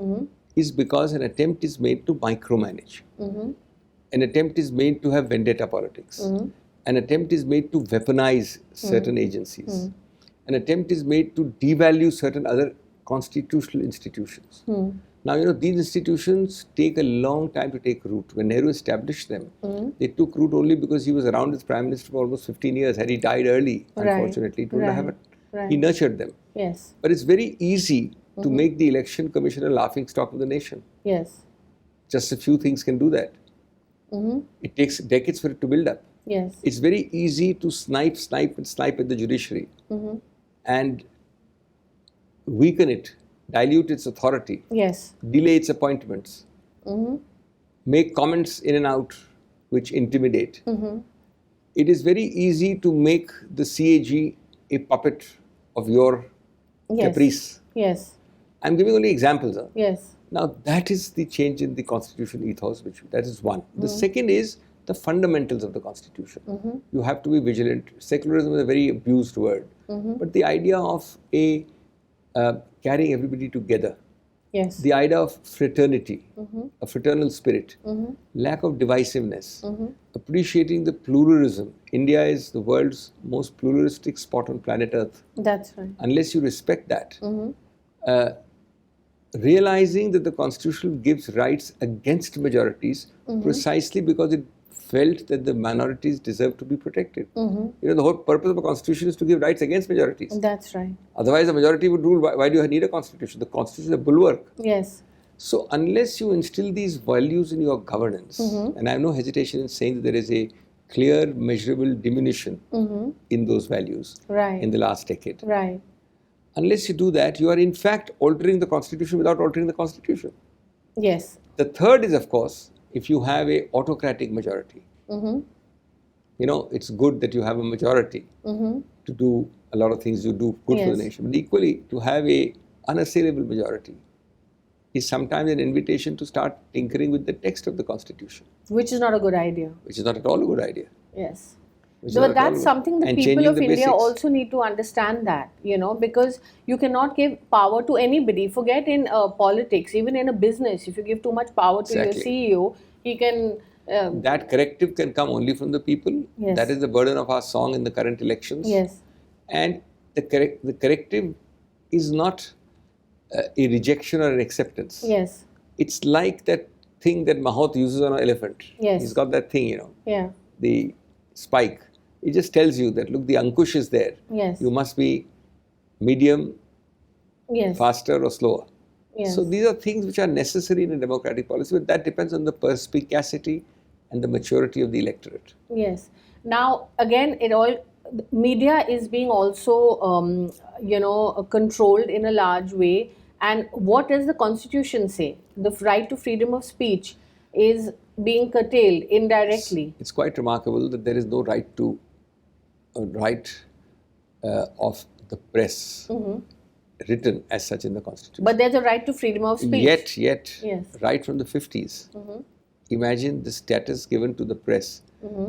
is because an attempt is made to micromanage. An attempt is made to have vendetta politics. An attempt is made to weaponize certain agencies. An attempt is made to devalue certain other constitutional institutions. Now, these institutions take a long time to take root. When Nehru established them, they took root only because he was around as Prime Minister for almost 15 years. Had he died early, unfortunately, it wouldn't have happened. He nurtured them. Yes. But it's very easy to make the election commission a laughing stock of the nation. Yes. Just a few things can do that. It takes decades for it to build up. Yes. It's very easy to snipe at the judiciary and weaken it, dilute its authority, Yes. delay its appointments, make comments in and out which intimidate. It is very easy to make the CAG a puppet of your caprice. Yes. I'm giving only examples. Yes. Now, that is the change in the constitutional ethos, that is one. The second is the fundamentals of the constitution. You have to be vigilant. Secularism is a very abused word. But the idea of carrying everybody together, Yes. the idea of fraternity, a fraternal spirit, lack of divisiveness, appreciating the pluralism. India is the world's most pluralistic spot on planet Earth. That's right. Unless you respect that, realizing that the Constitution gives rights against majorities precisely because it felt that the minorities deserve to be protected. The whole purpose of a Constitution is to give rights against majorities. That's right. Otherwise, the majority would rule. Why do you need a Constitution? The Constitution is a bulwark. Yes. So unless you instill these values in your governance, and I have no hesitation in saying that there is a clear, measurable diminution in those values in the last decade. Right. Unless you do that, you are in fact altering the Constitution without altering the Constitution. Yes. The third is, of course, if you have a autocratic majority. It's good that you have a majority to do a lot of things you do good for the nation. But equally, to have a unassailable majority is sometimes an invitation to start tinkering with the text of the Constitution. Which is not a good idea. Which is not at all a good idea. Yes. But that's something the people of India also need to understand that, because you cannot give power to anybody. Forget in politics, even in a business, if you give too much power to your CEO, he can... that corrective can come only from the people. Yes. That is the burden of our song in the current elections. Yes. And the corrective is not a rejection or an acceptance. Yes. It's like that thing that Mahout uses on an elephant. Yes. He's got that thing, Yeah. the spike. It just tells you that, look, the ankush is there. Yes. You must be medium, faster or slower. Yes. So these are things which are necessary in a democratic policy, but that depends on the perspicacity and the maturity of the electorate. Yes. Now, again, media is being also, controlled in a large way. And what does the Constitution say? The right to freedom of speech is being curtailed indirectly. It's quite remarkable that there is no right to of the press written as such in the Constitution. But there's a right to freedom of speech. Yet, yes. Right from the 50s, imagine the status given to the press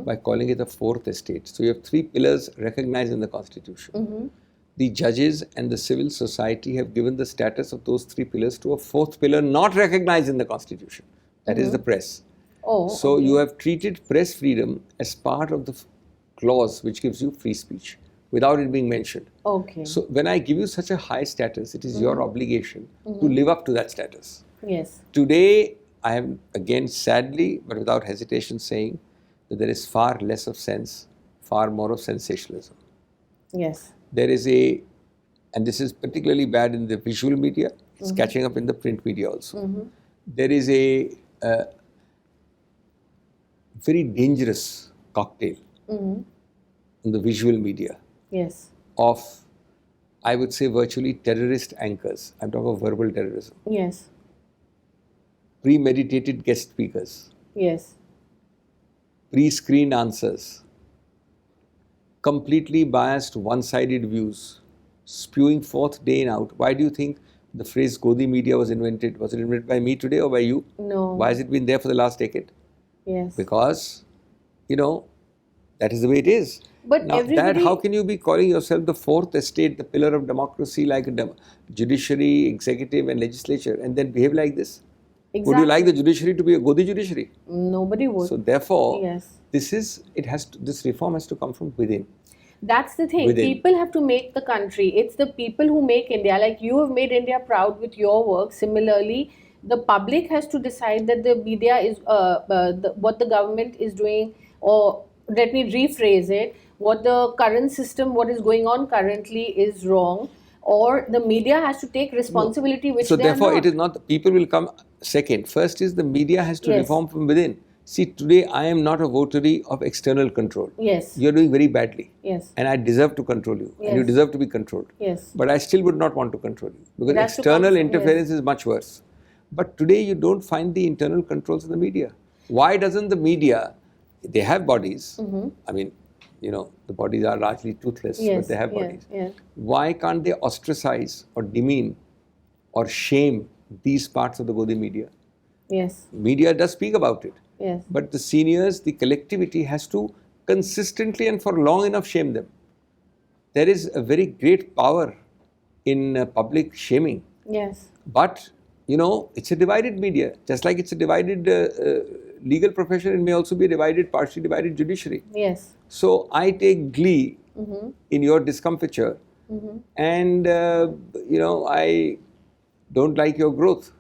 by calling it a fourth estate. So you have three pillars recognized in the Constitution. The judges and the civil society have given the status of those three pillars to a fourth pillar not recognized in the Constitution. That is the press. So you have treated press freedom as part of the clause which gives you free speech. without it being mentioned. Okay. So when I give you such a high status, it is your obligation to live up to that status. Yes. Today, I am again sadly, but without hesitation, saying that there is far less of sense, far more of sensationalism. Yes. There is and this is particularly bad in the visual media, it's catching up in the print media also. There is a very dangerous cocktail in the visual media. Yes. Of, I would say, virtually terrorist anchors. I'm talking of verbal terrorism. Yes. Premeditated guest speakers. Yes. Pre-screened answers. Completely biased, one-sided views. Spewing forth day and out. Why do you think the phrase Godi media was invented? Was it invented by me today or by you? No. Why has it been there for the last decade? Yes. Because, that is the way it is. But now, how can you be calling yourself the fourth estate, the pillar of democracy, like a judiciary, executive and legislature, and then behave like this? Exactly. Would you like the judiciary to be a Godi judiciary? Nobody would. So therefore, yes. This reform has to come from within. That's the thing. Within. People have to make the country. It's the people who make India. Like you have made India proud with your work. Similarly, the public has to decide that the media is what the government is doing, or let me rephrase it, what the current system, what is going on currently is wrong, or the media has to take responsibility, which so they therefore are not. It is not, the people will come second. First is the media has to reform from within. See, today I am not a votary of external control. Yes. You are doing very badly. Yes. And I deserve to control you. Yes. And you deserve to be controlled. Yes. But I still would not want to control you. Because external interference is much worse. But today you don't find the internal controls in the media. Why doesn't the media, they have bodies. I mean, the bodies are largely toothless, but they have bodies. Yes. Why can't they ostracize or demean or shame these parts of the Godi media? Yes. Media does speak about it. Yes. But the seniors, the collectivity has to consistently and for long enough shame them. There is a very great power in public shaming. Yes. But, it's a divided media. Just like it's a divided legal profession, it may also be a partially divided judiciary. Yes. So I take glee in your discomfiture and, I don't like your growth.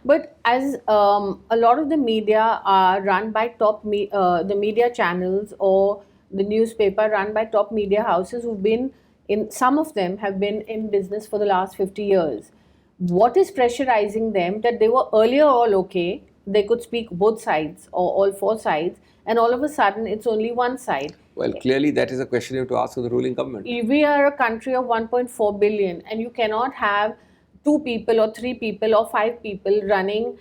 But as a lot of the media are run by the media channels or the newspaper run by top media houses who've been some of them have been in business for the last 50 years. What is pressurizing them that they were earlier all okay, they could speak both sides or all four sides, and all of a sudden it's only one side? Well, clearly that is a question you have to ask of the ruling government. We are a country of 1.4 billion and you cannot have 2 people or 3 people or 5 people running,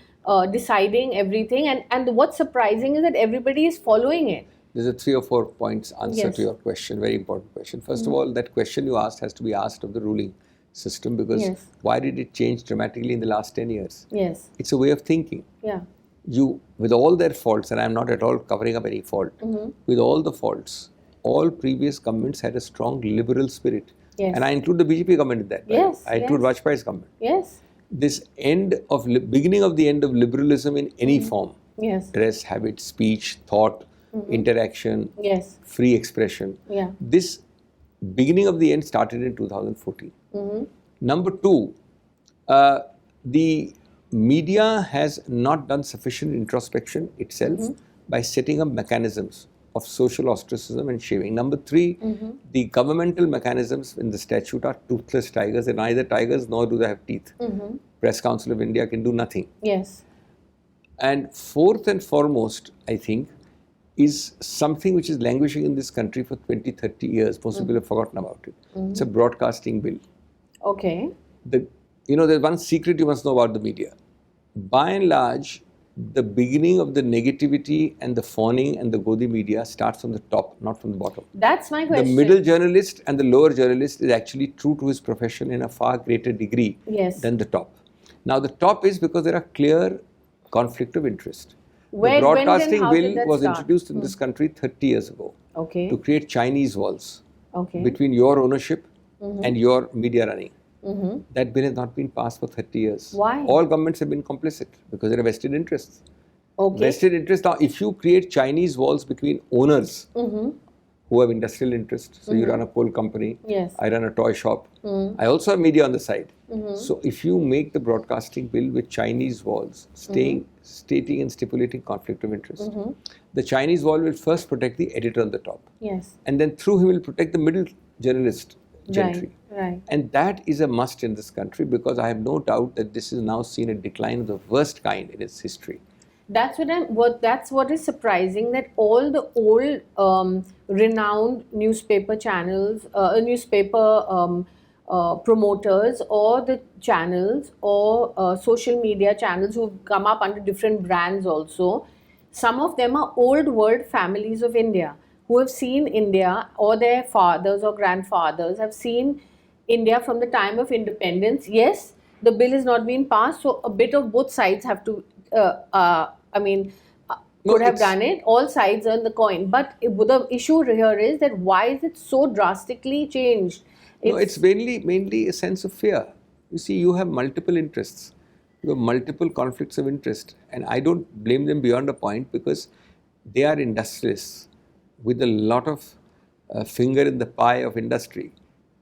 deciding everything. And what's surprising is that everybody is following it. There's a 3 or 4 points answer to your question, very important question. First of all, that question you asked has to be asked of the ruling system, because why did it change dramatically in the last 10 years? Yes. It's a way of thinking. Yeah. With all their faults, and I'm not at all covering up any fault, with all the faults, all previous governments had a strong liberal spirit. Yes. And I include the BJP government in that. Yes. I include Vajpayee's government. Yes. This beginning of the end of liberalism in any form. Yes. Dress, habit, speech, thought, interaction, free expression. Yeah. This beginning of the end started in 2014. Number 2, the media has not done sufficient introspection itself by setting up mechanisms of social ostracism and shaming. Number 3, the governmental mechanisms in the statute are toothless tigers. They're neither tigers nor do they have teeth. Press Council of India can do nothing. Yes. And fourth and foremost, I think, is something which is languishing in this country for 20, 30 years. Most people have forgotten about it. It's a broadcasting bill. Okay. There's one secret you must know about the media. By and large, the beginning of the negativity and the fawning and the Godi media starts from the top, not from the bottom. That's my question. The middle journalist and the lower journalist is actually true to his profession in a far greater degree than the top. Now, the top is because there are clear conflict of interest. The broadcasting bill was introduced in this country 30 years ago to create Chinese walls between your ownership and your media running. That bill has not been passed for 30 years. Why? All governments have been complicit because there are vested interests. Okay. Vested interests. Now, if you create Chinese walls between owners who have industrial interests. So you run a coal company. Yes. I run a toy shop. I also have media on the side. So if you make the broadcasting bill with Chinese walls, stating and stipulating conflict of interest, the Chinese wall will first protect the editor on the top. Yes. And then through him will protect the middle journalist gentry. Right. And that is a must in this country, because I have no doubt that this is now seen a decline of the worst kind in its history. That's what is surprising, that all the old renowned newspaper channels, promoters, or the channels, or social media channels who've come up under different brands also, some of them are old world families of India who have seen India, or their fathers or grandfathers have seen India from the time of independence. Yes, the bill has not been passed, so a bit of both sides have to could have done it. All sides earn the coin. But the issue here is that why is it so drastically changed? It's mainly a sense of fear. You see, you have multiple interests. You have multiple conflicts of interest. And I don't blame them beyond a point, because they are industrialists with a lot of finger in the pie of industry.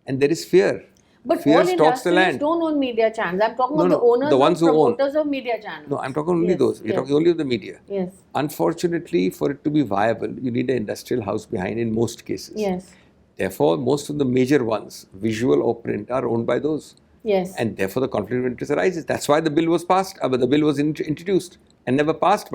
And there is fear. But fear all stalks the land. industrialists don't own media channels. I'm talking about the owners or promoters of media channels. No, I'm talking only those. We're talking only of the media. Yes. Unfortunately, for it to be viable, you need an industrial house behind in most cases. Yes. Therefore, most of the major ones, visual or print, are owned by those. Yes. And therefore, the conflict of interest arises. That's why the bill was passed, but the bill was introduced and never passed.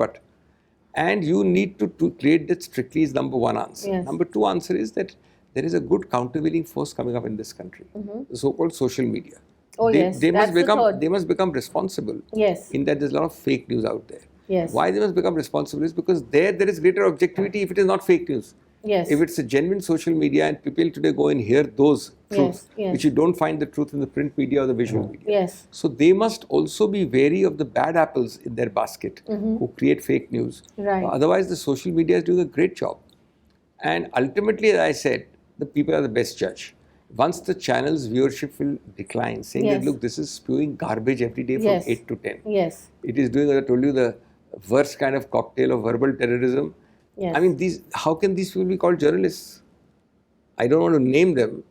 And you need to create that strictly is number one answer. Yes. Number two answer is that there is a good countervailing force coming up in this country, the so-called social media. They must become responsible. Yes. In that there's a lot of fake news out there. Yes. Why they must become responsible is because there is greater objectivity if it is not fake news. Yes. If it's a genuine social media and people today go and hear those truths, which you don't find the truth in the print media or the visual media. Yes. So they must also be wary of the bad apples in their basket who create fake news. Right. Otherwise, the social media is doing a great job. And ultimately, as I said, the people are the best judge. Once the channel's viewership will decline, saying that, look, this is spewing garbage every day from 8 to 10. Yes. It is doing, as I told you, the worst kind of cocktail of verbal terrorism. Yes. I mean, how can these people be called journalists? I don't want to name them.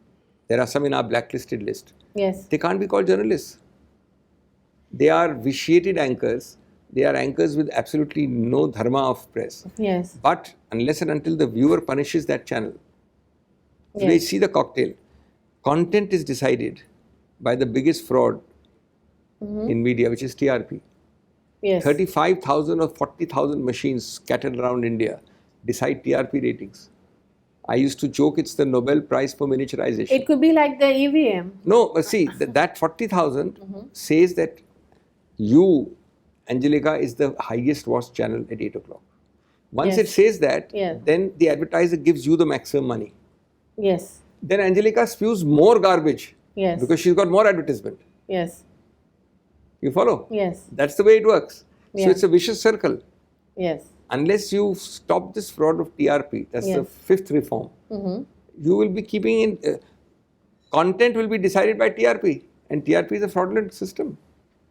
There are some in our blacklisted list. Yes. They can't be called journalists. They are vitiated anchors. They are anchors with absolutely no dharma of press. Yes. But unless and until the viewer punishes that channel, they see the cocktail. Content is decided by the biggest fraud in media, which is TRP. Yes. 35,000 or 40,000 machines scattered around India decide TRP ratings. I used to joke it's the Nobel Prize for miniaturization. It could be like the EVM. No, but see, that 40,000 says that you, Anjaleka, is the highest watched channel at 8 o'clock. Once it says that, then the advertiser gives you the maximum money. Yes. Then Anjaleka spews more garbage. Yes. Because she's got more advertisement. Yes. You follow? Yes. That's the way it works. So it's a vicious circle. Yes. Unless you stop this fraud of TRP, that's the fifth reform, you will be keeping in, content will be decided by TRP, and TRP is a fraudulent system.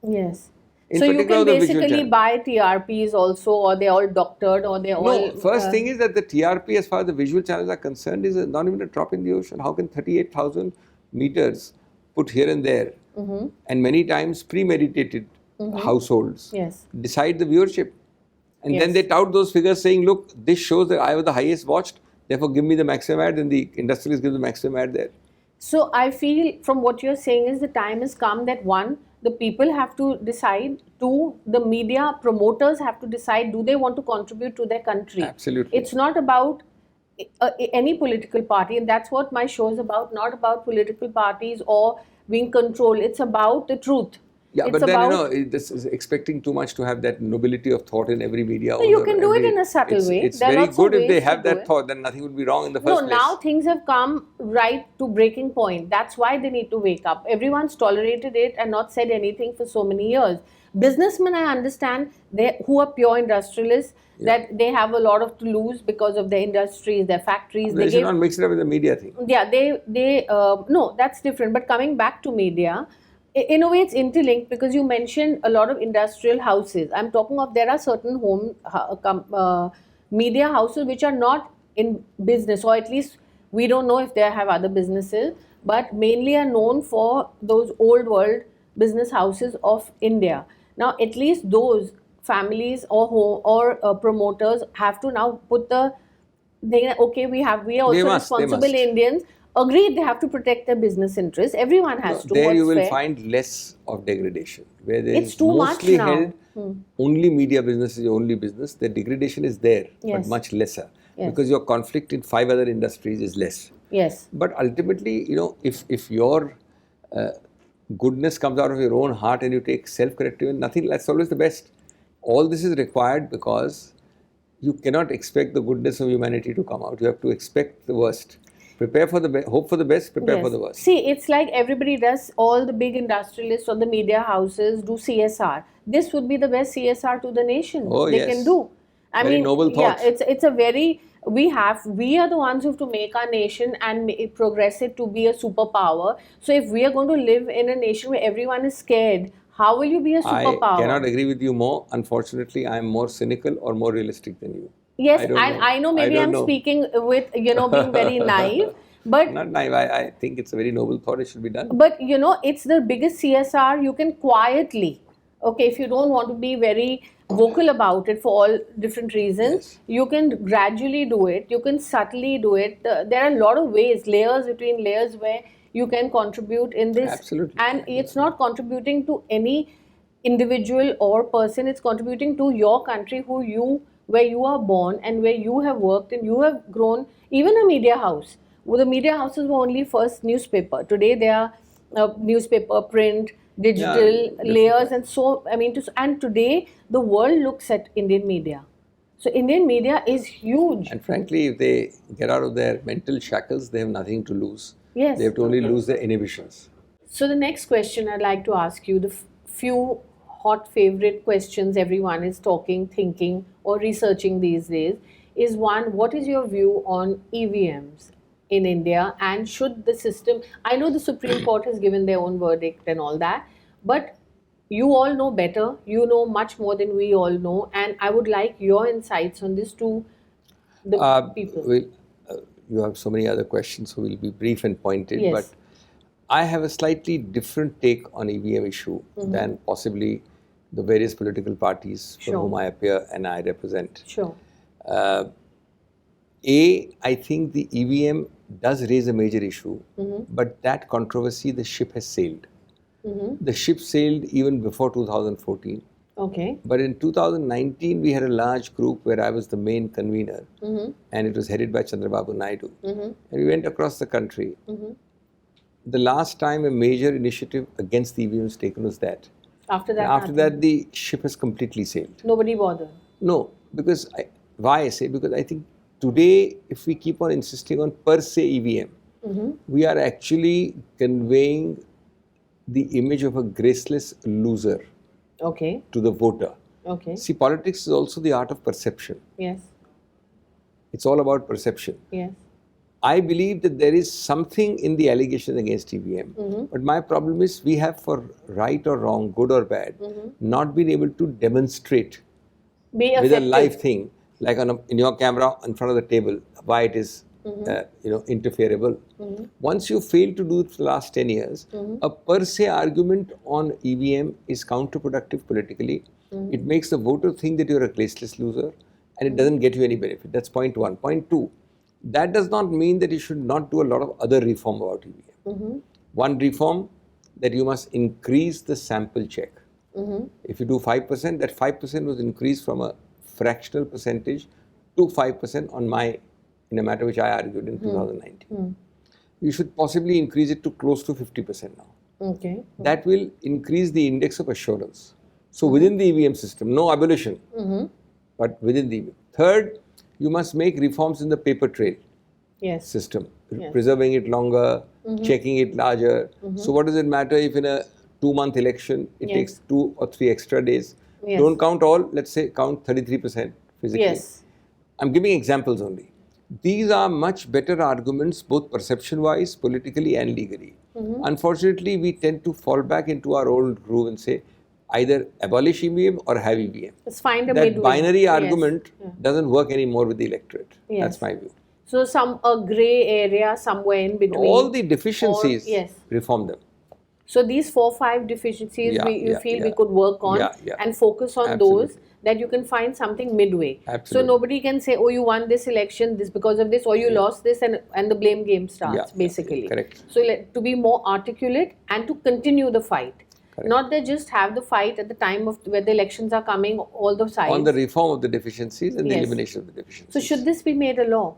Yes. So you can basically buy TRPs also, or they're all doctored, or they're all... No, first thing is that the TRP, as far as the visual channels are concerned, is not even a drop in the ocean. How can 38,000 meters put here and there, and many times premeditated households decide the viewership? And then they tout those figures saying, look, this shows that I was the highest watched, therefore give me the maximum ad, and the industrialists give the maximum ad there. So I feel from what you're saying is the time has come that one, the people have to decide, two, the media promoters have to decide, do they want to contribute to their country? Absolutely. It's not about any political party, and that's what my show is about, not about political parties or being controlled. It's about the truth. Yeah, it's but then, this is expecting too much to have that nobility of thought in every media. No, you can do it in a subtle way. It's very good if they have that thought, then nothing would be wrong in the first place. No, now things have come right to breaking point. That's why they need to wake up. Everyone's tolerated it and not said anything for so many years. Businessmen, I understand, who are pure industrialists, that they have a lot to lose because of their industries, their factories. They should not mix it up with the media thing. Yeah, no, that's different. But coming back to media, in a way it's interlinked, because you mentioned a lot of industrial houses. I'm talking of, there are certain media houses which are not in business, or at least We don't know if they have other businesses, but mainly are known for those old world business houses of India. Now, at least those families or promoters have to now put the thing, okay, we are also They responsible must. Indians. Agreed, they have to protect their business interests. Everyone has to. There you What's will fair? find less of degradation. Where there It's is too much mostly now. held only media business is the only business, the degradation is there, Yes. but much lesser. Yes. Because your conflict in 5 other industries is less. Yes. But ultimately, if your goodness comes out of your own heart and you take self-corrective, nothing, that's always the best. All this is required because you cannot expect the goodness of humanity to come out. You have to expect the worst. Prepare for the best, hope for the best, prepare Yes. for the worst. See, it's like everybody does, all the big industrialists or the media houses do CSR. This would be the best CSR to the nation Oh, they yes. can do. I Very mean, noble yeah, thought. it's a very, we are the ones who have to make our nation and progress it to be a superpower. So if we are going to live in a nation where everyone is scared, how will you be a I superpower? cannot agree with you more. Unfortunately, I am more cynical or more realistic than you. Yes, don't know. I know maybe don't I'm know. speaking with, being very naive, but Not naive. I think it's a very noble thought. It should be done. But it's the biggest CSR you can quietly. Okay, if you don't want to be very vocal about it for all different reasons, Yes. you can gradually do it. You can subtly do it. There are a lot of ways, layers between layers, where you can contribute in this. Absolutely. And it's not contributing to any individual or person. It's contributing to your country, where you are born and where you have worked and you have grown. Even a media house. Well, the media houses were only first newspaper. Today they are newspaper, print, digital, Yeah, layers, and so and today the world looks at Indian media. So Indian media is huge. And frankly, if they get out of their mental shackles, they have nothing to lose. Yes. They have to only lose their inhibitions. So the next question I'd like to ask you, the few hot favorite questions everyone is talking, thinking, or researching these days is one, what is your view on EVMs in India, and should the system, I know the Supreme Court has given their own verdict and all that, but you all know better, you know much more than we all know, and I would like your insights on this to the people. You have so many other questions, so we'll be brief and pointed. Yes. But I have a slightly different take on EVM issue than possibly the various political parties for Sure. whom I appear and I represent. Sure. I think the EVM does raise a major issue, but that controversy, the ship has sailed. The ship sailed even before 2014. Okay. But in 2019, we had a large group where I was the main convener, and it was headed by Chandrababu Naidu. And we went across the country. The last time a major initiative against the EVM was taken was that. After that, After that, the ship has completely sailed. nobody bothered. No, because why I say? Because I think today, if we keep on insisting on per se EVM, we are actually conveying the image of a graceless loser Okay. to the voter. Okay. See, politics is also the art of perception. Yes. It's all about perception. Yes. I believe that there is something in the allegation against EVM. But my problem is we have, for right or wrong, good or bad, not been able to demonstrate Be with a effective. live thing, like in your camera in front of the table, why it is interferable. Once you fail to do it for the last 10 years, a per se argument on EVM is counterproductive politically. It makes the voter think that you're a graceless loser, and it doesn't get you any benefit. That's point one. Point two, that does not mean that you should not do a lot of other reform about EVM. One reform, that you must increase the sample check. If you do 5%, that 5% was increased from a fractional percentage to 5% in a matter which I argued in 2019. You should possibly increase it to close to 50% now. Okay. That will increase the index of assurance. So within the EVM system, no abolition, but within the EVM. Third, you must make reforms in the paper trail Yes. system, Yes. preserving it longer, checking it larger. So what does it matter if in a 2-month election, it Yes. takes 2 or 3 extra days? Yes. Don't count all, let's say count 33% physically. Yes. I'm giving examples only. These are much better arguments, both perception-wise, politically and legally. Unfortunately, we tend to fall back into our old groove and say either abolish EVM or have EVM. Let's find a That midway. binary Yes. argument doesn't work anymore with the electorate. Yes. That's my view. So a grey area somewhere in between. All the deficiencies, yes. reform them. So these 4-5 deficiencies you feel we could work on and focus on those, that you can find something midway. Absolutely. So nobody can say, oh, you won this election this because of this, or you lost this, and the blame game starts, basically. Correct. So to be more articulate and to continue the fight. Correct. Not that just have the fight at the time of where the elections are coming, all the sides. On the reform of the deficiencies and the elimination of the deficiencies. So should this be made a law?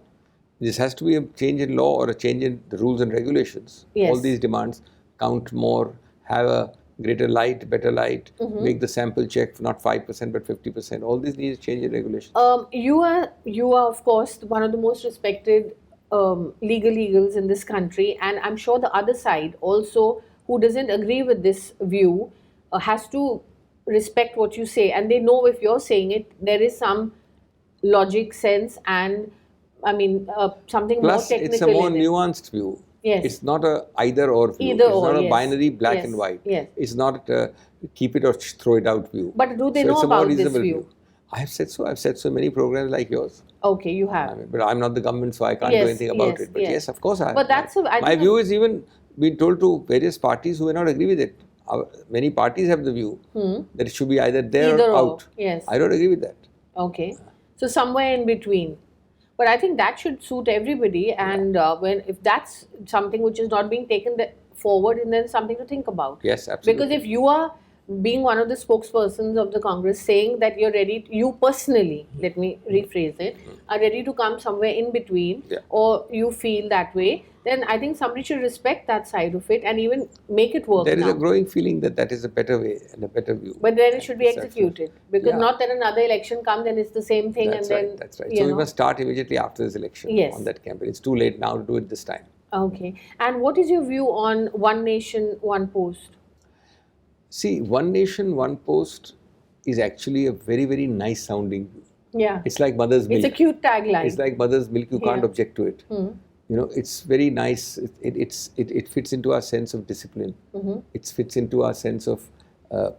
This has to be a change in law or a change in the rules and regulations. Yes. All these demands, count more, have a greater light, better light, make the sample check not 5% but 50%. All these need to change in regulations. You are of course one of the most respected legals in this country, and I'm sure the other side also, who doesn't agree with this view, has to respect what you say, and they know if you're saying it, there is some logic, sense, and something Plus, more technical. it's a more nuanced view. Yes. It's not a either or view. Either it's or, not a binary black and white. Yes. It's not a keep it or throw it out view. But do they know about this view? I have said so. I've said so many programs like yours. Okay, you have. But I'm not the government, so I can't do anything about it. But yes, of course I have. But that's my view is even been told to various parties who may not agree with it. Many parties have the view that it should be either there or out. Yes. I don't agree with that. Okay. So somewhere in between. But I think that should suit everybody, and if that's something which is not being taken forward, and then something to think about. Yes, absolutely. Because if you are being one of the spokespersons of the Congress saying that you're ready, you personally, let me rephrase it, are ready to come somewhere in between, or you feel that way, then I think somebody should respect that side of it and even make it work. There is a growing feeling that that is a better way and a better view. But then it should be executed, because not that another election comes and it's the same thing. That's and right, then that's right. So we must start immediately after this election on that campaign. It's too late now to do it this time. Okay. And what is your view on One Nation, One Post? See, One Nation, One Post is actually a very, very nice sounding view. Yeah. It's like mother's milk. It's a cute tagline. It's like mother's milk. You can't object to it. You know, it's very nice. It fits into our sense of discipline. It fits into our sense of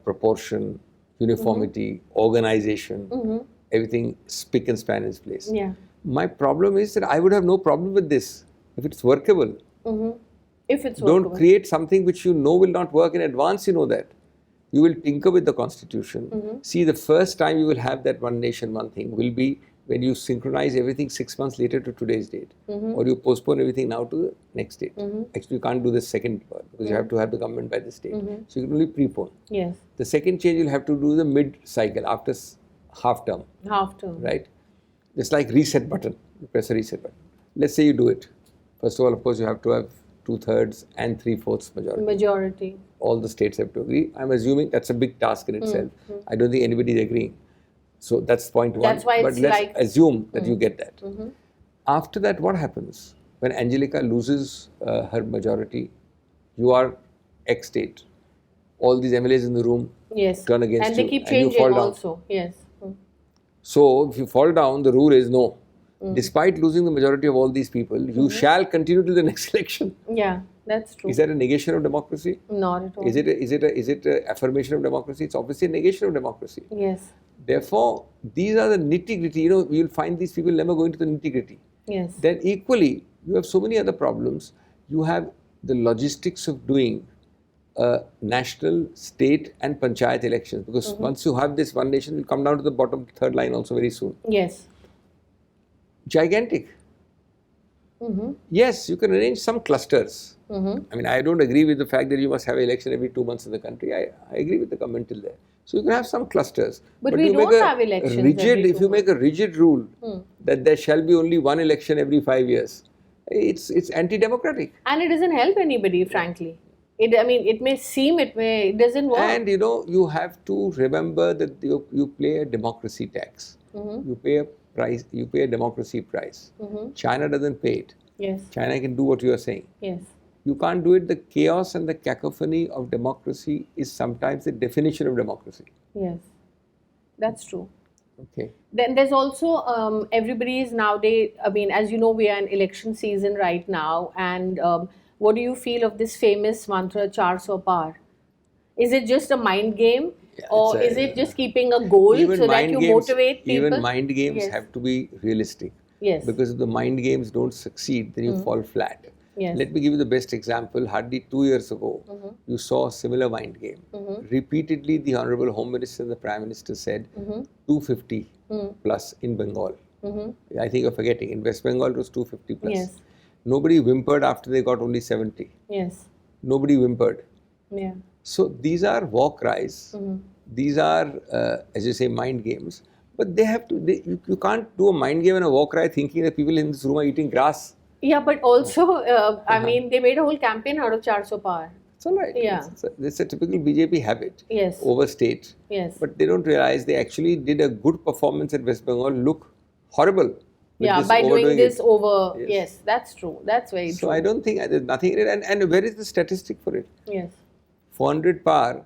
proportion, uniformity, organization, everything spick and span in its place. Yeah. My problem is that I would have no problem with this if it's workable. If it's workable. Don't create something which you know will not work in advance. You know that. You will tinker with the constitution. See, the first time you will have that one nation, one thing will be when you synchronize everything 6 months later to today's date, or you postpone everything now to the next date. Actually, you can't do the second part because you have to have the government by this date. So you can only prepone. Yes. The second change you'll have to do the mid-cycle after half term. Half term. Right. It's like reset button. You press a reset button. Let's say you do it. First of all, of course, you have to have 2/3 and 3/4 majority. All the states have to agree. I'm assuming that's a big task in itself. I don't think anybody is agreeing. So that's point one. That's why but it's let's assume that you get that. After that, what happens? When Anjaleka loses her majority, you are X state. All these MLAs in the room turn against you. And they keep changing also. Yes. So if you fall down, the rule is no. Despite losing the majority of all these people, you shall continue to the next election. Yeah, that's true. Is that a negation of democracy? Not at all. Is it an affirmation of democracy? It's obviously a negation of democracy. Yes. Therefore, these are the nitty-gritty. You know, you'll find these people never go into the nitty-gritty. Yes. Then equally, you have so many other problems. You have the logistics of doing national, state and panchayat elections. Because once you have this one nation, you'll come down to the bottom third line also very soon. Yes. Gigantic. Yes, you can arrange some clusters. I mean, I don't agree with the fact that you must have an election every 2 months in the country. I agree with the government till there. So you can have some clusters. But we don't have elections If you make a rigid rule that there shall be only one election every 5 years, it's anti-democratic. And it doesn't help anybody, frankly. It may seem, it doesn't work. And you know, you have to remember that you pay a democracy tax. You pay a price. You pay a democracy price. China doesn't pay it. Yes. China can do what you are saying. Yes. You can't do it. The chaos and the cacophony of democracy is sometimes the definition of democracy. Yes, that's true. Okay. Then there's also everybody is nowadays. As you know, we are in election season right now, and what do you feel of this famous mantra "400 par"? Is it just a mind game, or is it just keeping a goal so that you motivate people? Even mind games have to be realistic. Yes. Because if the mind games don't succeed, then you fall flat. Yes. Let me give you the best example. Hardly 2 years ago, you saw a similar mind game. Repeatedly, the Honorable Home Minister and the Prime Minister said 250 plus in Bengal. I think you're forgetting. In West Bengal, it was 250 plus. Yes. Nobody whimpered after they got only 70. Yes. Nobody whimpered. Yeah. So these are war cries. These are, as you say, mind games. But they have to. You can't do a mind game and a war cry thinking that people in this room are eating grass. Yeah, but also, I mean, they made a whole campaign out of 400 par. It's all right. Yeah. It's a typical BJP habit. Yes. Overstate. Yes. But they don't realize they actually did a good performance at West Bengal look horrible. Yeah, by doing this over. Yes, that's true. That's very true. So I don't think there's nothing in it. And where is the statistic for it? Yes. 400 par.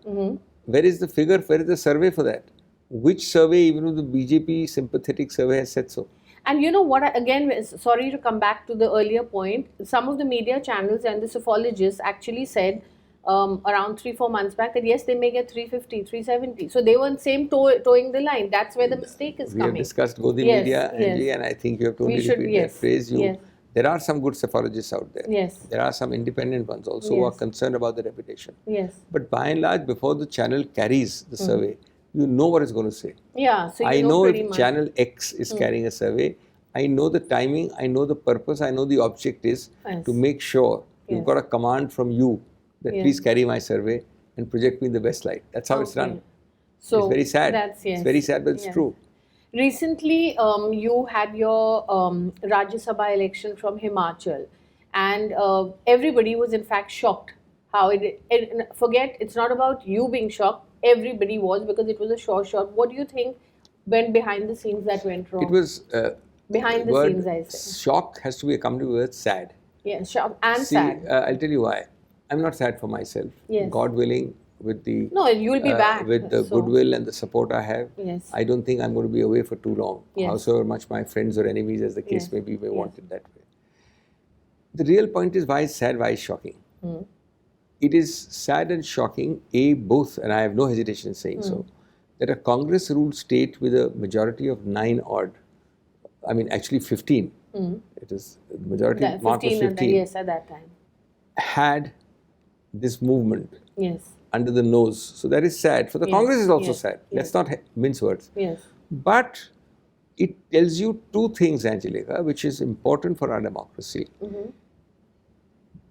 Where is the figure? Where is the survey for that? Which survey, even if the BJP sympathetic survey, has said so? And you know what, again, sorry to come back to the earlier point, some of the media channels and the psephologists actually said around 3-4 months back that yes, they may get 350, 370. So they were in same towing the line. That's where the mistake is coming. We have discussed both the media, Angie, and I think you have to only repeat that phrase. There are some good psephologists out there. Yes. There are some independent ones also who are concerned about the reputation. Yes. But by and large, before the channel carries the survey, you know what it's going to say. Yeah, so I know pretty if much. channel X is carrying a survey, I know the timing, I know the purpose, I know the object is to make sure you've got a command from you that please carry my survey and project me in the best light. That's how it's done. So it's very sad. It's very sad, but it's true. Recently, you had your Rajya Sabha election from Himachal, and everybody was in fact shocked. How forget, it's not about you being shocked. Everybody was, because it was a sure shot. What do you think went behind the scenes that went wrong? It was behind the scenes, I say. Shock has to be accompanied with sad. Yeah, shock and sad. I'll tell you why. I'm not sad for myself. Yes. God willing, with the you'll be back. With the goodwill and the support I have, I don't think I'm going to be away for too long. However much my friends or enemies, as the case may be, may want it that way. The real point is, why is sad, why is shocking? It is sad and shocking, both, and I have no hesitation in saying so, that a Congress-ruled state with a majority of 9 odd, I mean actually 15, it is the majority mark was 15, yes, at that time, had this movement under the nose. So that is sad. For the Congress is also sad. Let's not mince words. But it tells you two things, Anjaleka, which is important for our democracy.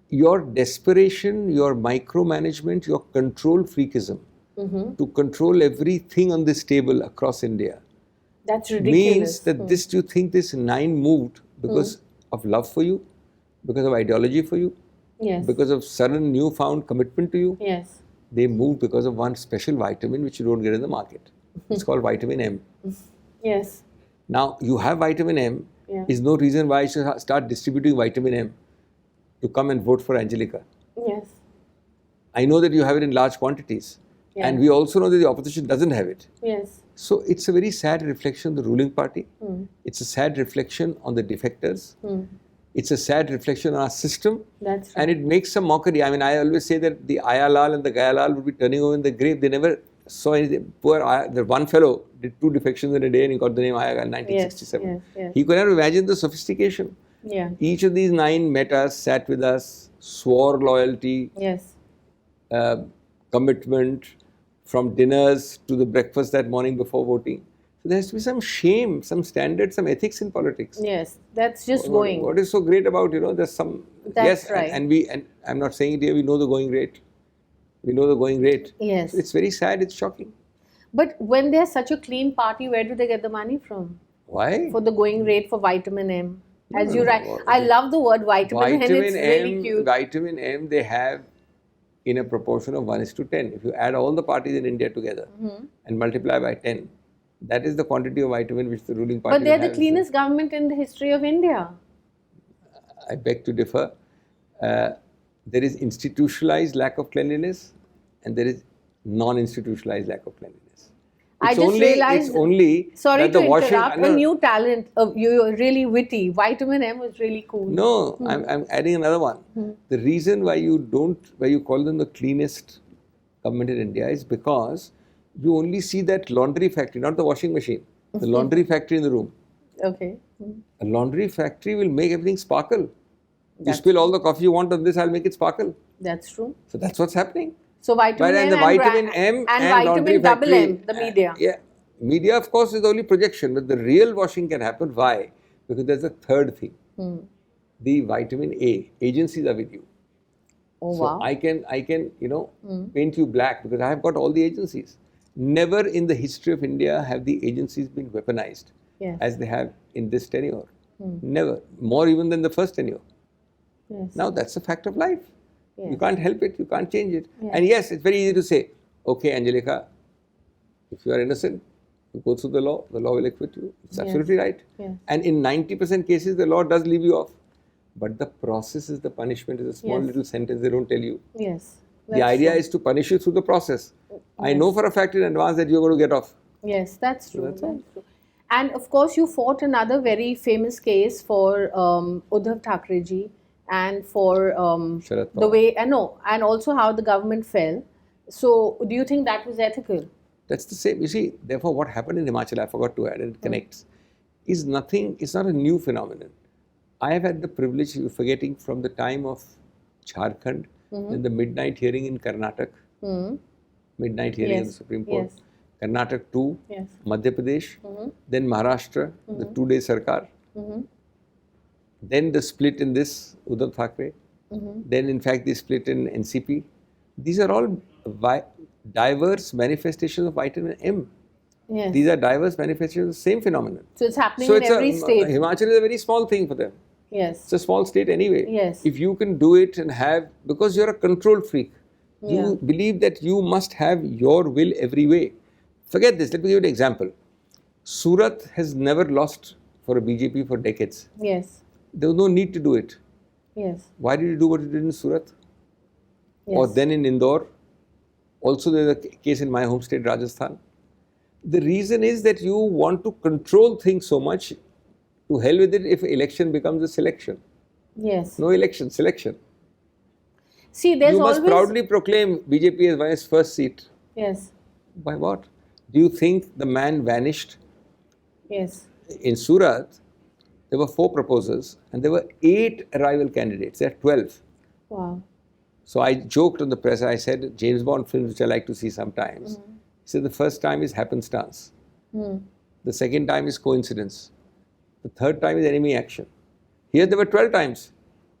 Your desperation, your micromanagement, your control freakism to control everything on this table across India. That's ridiculous. Means that you think this 9 moved because of love for you, because of ideology for you, because of sudden newfound commitment to you. Yes. They moved because of one special vitamin which you don't get in the market. It's called vitamin M. Yes. Now, you have vitamin M, is no reason why you should start distributing vitamin M to come and vote for Anjaleka. Yes. I know that you have it in large quantities. And we also know that the opposition doesn't have it. Yes. So it's a very sad reflection on the ruling party. It's a sad reflection on the defectors. It's a sad reflection on our system. That's right. And it makes some mockery. I mean, I always say that the Ayalal and the Gayalal would be turning over in the grave. They never saw anything. Poor the one fellow did 2 defections in a day and he got the name Ayagal in 1967. He could have imagined the sophistication. Each of these 9 met us, sat with us, swore loyalty, commitment, from dinners to the breakfast that morning before voting. So there has to be some shame, some standard, some ethics in politics. Yes, that's just going. What is so great about, there's some... That's right. And I'm not saying it here, we know the going rate. We know the going rate. Yes. It's very sad, it's shocking. But when they're such a clean party, where do they get the money from? Why? For the going rate for vitamin M. As you write, I love the word vitamin M, it's really cute. Vitamin M they have in a proportion of 1:10. If you add all the parties in India together and multiply by 10, that is the quantity of vitamin which the ruling party But they're the cleanest government in the history of India. I beg to differ. There is institutionalized lack of cleanliness and there is non-institutionalized lack of cleanliness. I just realized, sorry to interrupt, a new talent, you're really witty. Vitamin M was really cool. No, I'm adding another one. The reason why you call them the cleanest government in India is because you only see that laundry factory, not the washing machine, the laundry factory in the room. Okay. A laundry factory will make everything sparkle. You spill all the coffee you want on this, I'll make it sparkle. That's true. So that's what's happening. So vitamin But M the vitamin M and laundry vitamin double factory, M, the media. yeah, media of course is only projection, but the real washing can happen. Why? Because there's a third thing. The vitamin A agencies are with you. Oh So wow. I can paint you black because I have got all the agencies. Never in the history of India have the agencies been weaponized as they have in this tenure. Never. More even than the first tenure. Yes. Now that's a fact of life. Yes. You can't help it. You can't change it. Yes. And yes, it's very easy to say, okay, Anjaleka, if you are innocent, you go through the law will acquit you. It's absolutely right. Yes. And in 90% cases, the law does leave you off. But the process is the punishment, is a small little sentence they don't tell you. Yes. The idea is to punish you through the process. I know for a fact in advance that you're going to get off. Yes, that's true. So that's all. True. And of course, you fought another very famous case for Uddhav Thackeray ji and for the way, and also how the government fell. So, do you think that was ethical? That's the same. You see, therefore, what happened in Himachal, I forgot to add, and it connects, is nothing, it's not a new phenomenon. I have had the privilege, you're forgetting, from the time of Jharkhand, then the midnight hearing in Karnataka, midnight hearing in the Supreme Court, Karnataka 2, Madhya Pradesh, then Maharashtra, the 2-day Sarkar, then the split in this, Uddhav Thackeray, then in fact the split in NCP. These are all diverse manifestations of vitamin M. Yes. These are diverse manifestations of the same phenomenon. So it's happening in every state. Himachal is a very small thing for them. Yes. It's a small state anyway. Yes. If you can do it and have, because you're a control freak, you believe that you must have your will every way. Forget this, let me give you an example. Surat has never lost for a BJP for decades. Yes. There was no need to do it. Yes. Why did you do what you did in Surat? Yes. Or then in Indore? Also there's a case in my home state, Rajasthan. The reason is that you want to control things so much, to hell with it if election becomes a selection. Yes. No election, selection. See, there's you must always... proudly proclaim BJP as my first seat. Yes. By what? Do you think the man vanished? Yes. In Surat, there were 4 proposers and there were 8 rival candidates. There are 12. Wow. So I joked on the press, I said, James Bond films, which I like to see sometimes. He said the first time is happenstance. The second time is coincidence. The third time is enemy action. Here there were 12 times.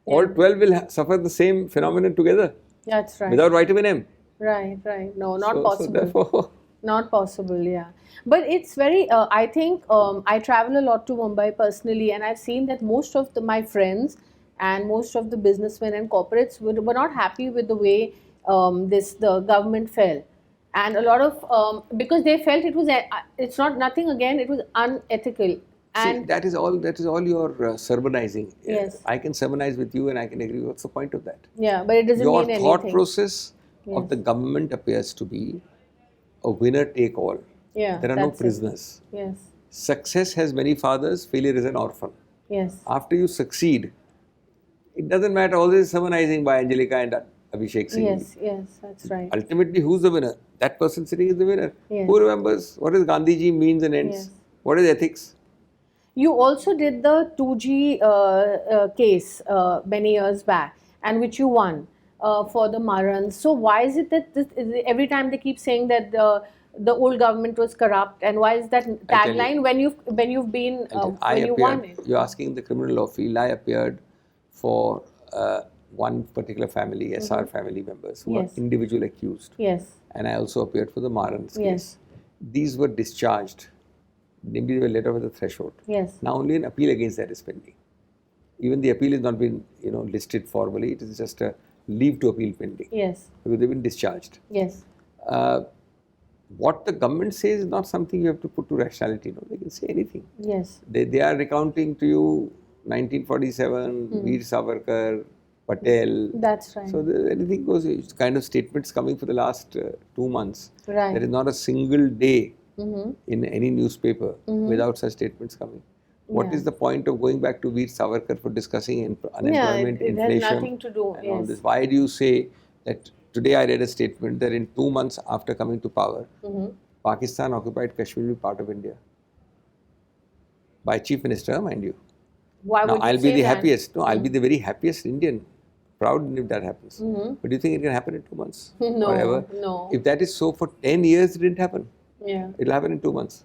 All 12 will suffer the same phenomenon together. That's right. Without vitamin M. Right. No, not possible. So therefore... Not possible, yeah. But it's very, I think, I travel a lot to Mumbai personally, and I've seen that most of my friends and most of the businessmen and corporates were not happy with the way the government fell. And a lot of, because they felt it's not nothing again, it was unethical. And see, that is all your sermonizing. Yes. I can sermonize with you and I can agree. What's the point of that? Yeah, but it doesn't your mean anything. Your thought process of the government appears to be a winner take all. Yeah, there are no prisoners. Yes. Success has many fathers, failure is an orphan. Yes. After you succeed, it doesn't matter, all this sermonizing by Anjaleka and Abhishek Singhvi. Yes, that's right. Ultimately, who's the winner? That person sitting is the winner. Yes. Who remembers what is Gandhiji means and ends? Yes. What is ethics? You also did the 2G case many years back, and which you won for the Marans. So why is it that every time they keep saying that the old government was corrupt, and why is that tagline when you've been when you won it? You're asking the criminal law field. I appeared for one particular family, SR family members who are individual accused. Yes. And I also appeared for the Marans case. Yes. These were discharged. Maybe they were let over the threshold. Yes. Now only an appeal against that is pending. Even the appeal has not been, listed formally. It is just a leave to appeal pending. Yes. Because they've been discharged. Yes. What the government says is not something you have to put to rationality. No, they can say anything. Yes. They are recounting to you 1947, Veer Savarkar, Patel. That's right. So anything goes. It's kind of statements coming for the last 2 months. Right. There is not a single day in any newspaper without such statements coming. What is the point of going back to Veer Savarkar for discussing unemployment, it inflation, has nothing to do. and all this? Why do you say that? Today I read a statement that in 2 months after coming to power, Pakistan occupied Kashmir will be part of India. by Chief Minister, mind you. Why Now, would you I'll be say the that? happiest. No, I'll be the very happiest Indian. Proud if that happens. But do you think it can happen in 2 months? No, or ever? no. If that is so for 10 years, it didn't happen. Yeah. It'll happen in 2 months.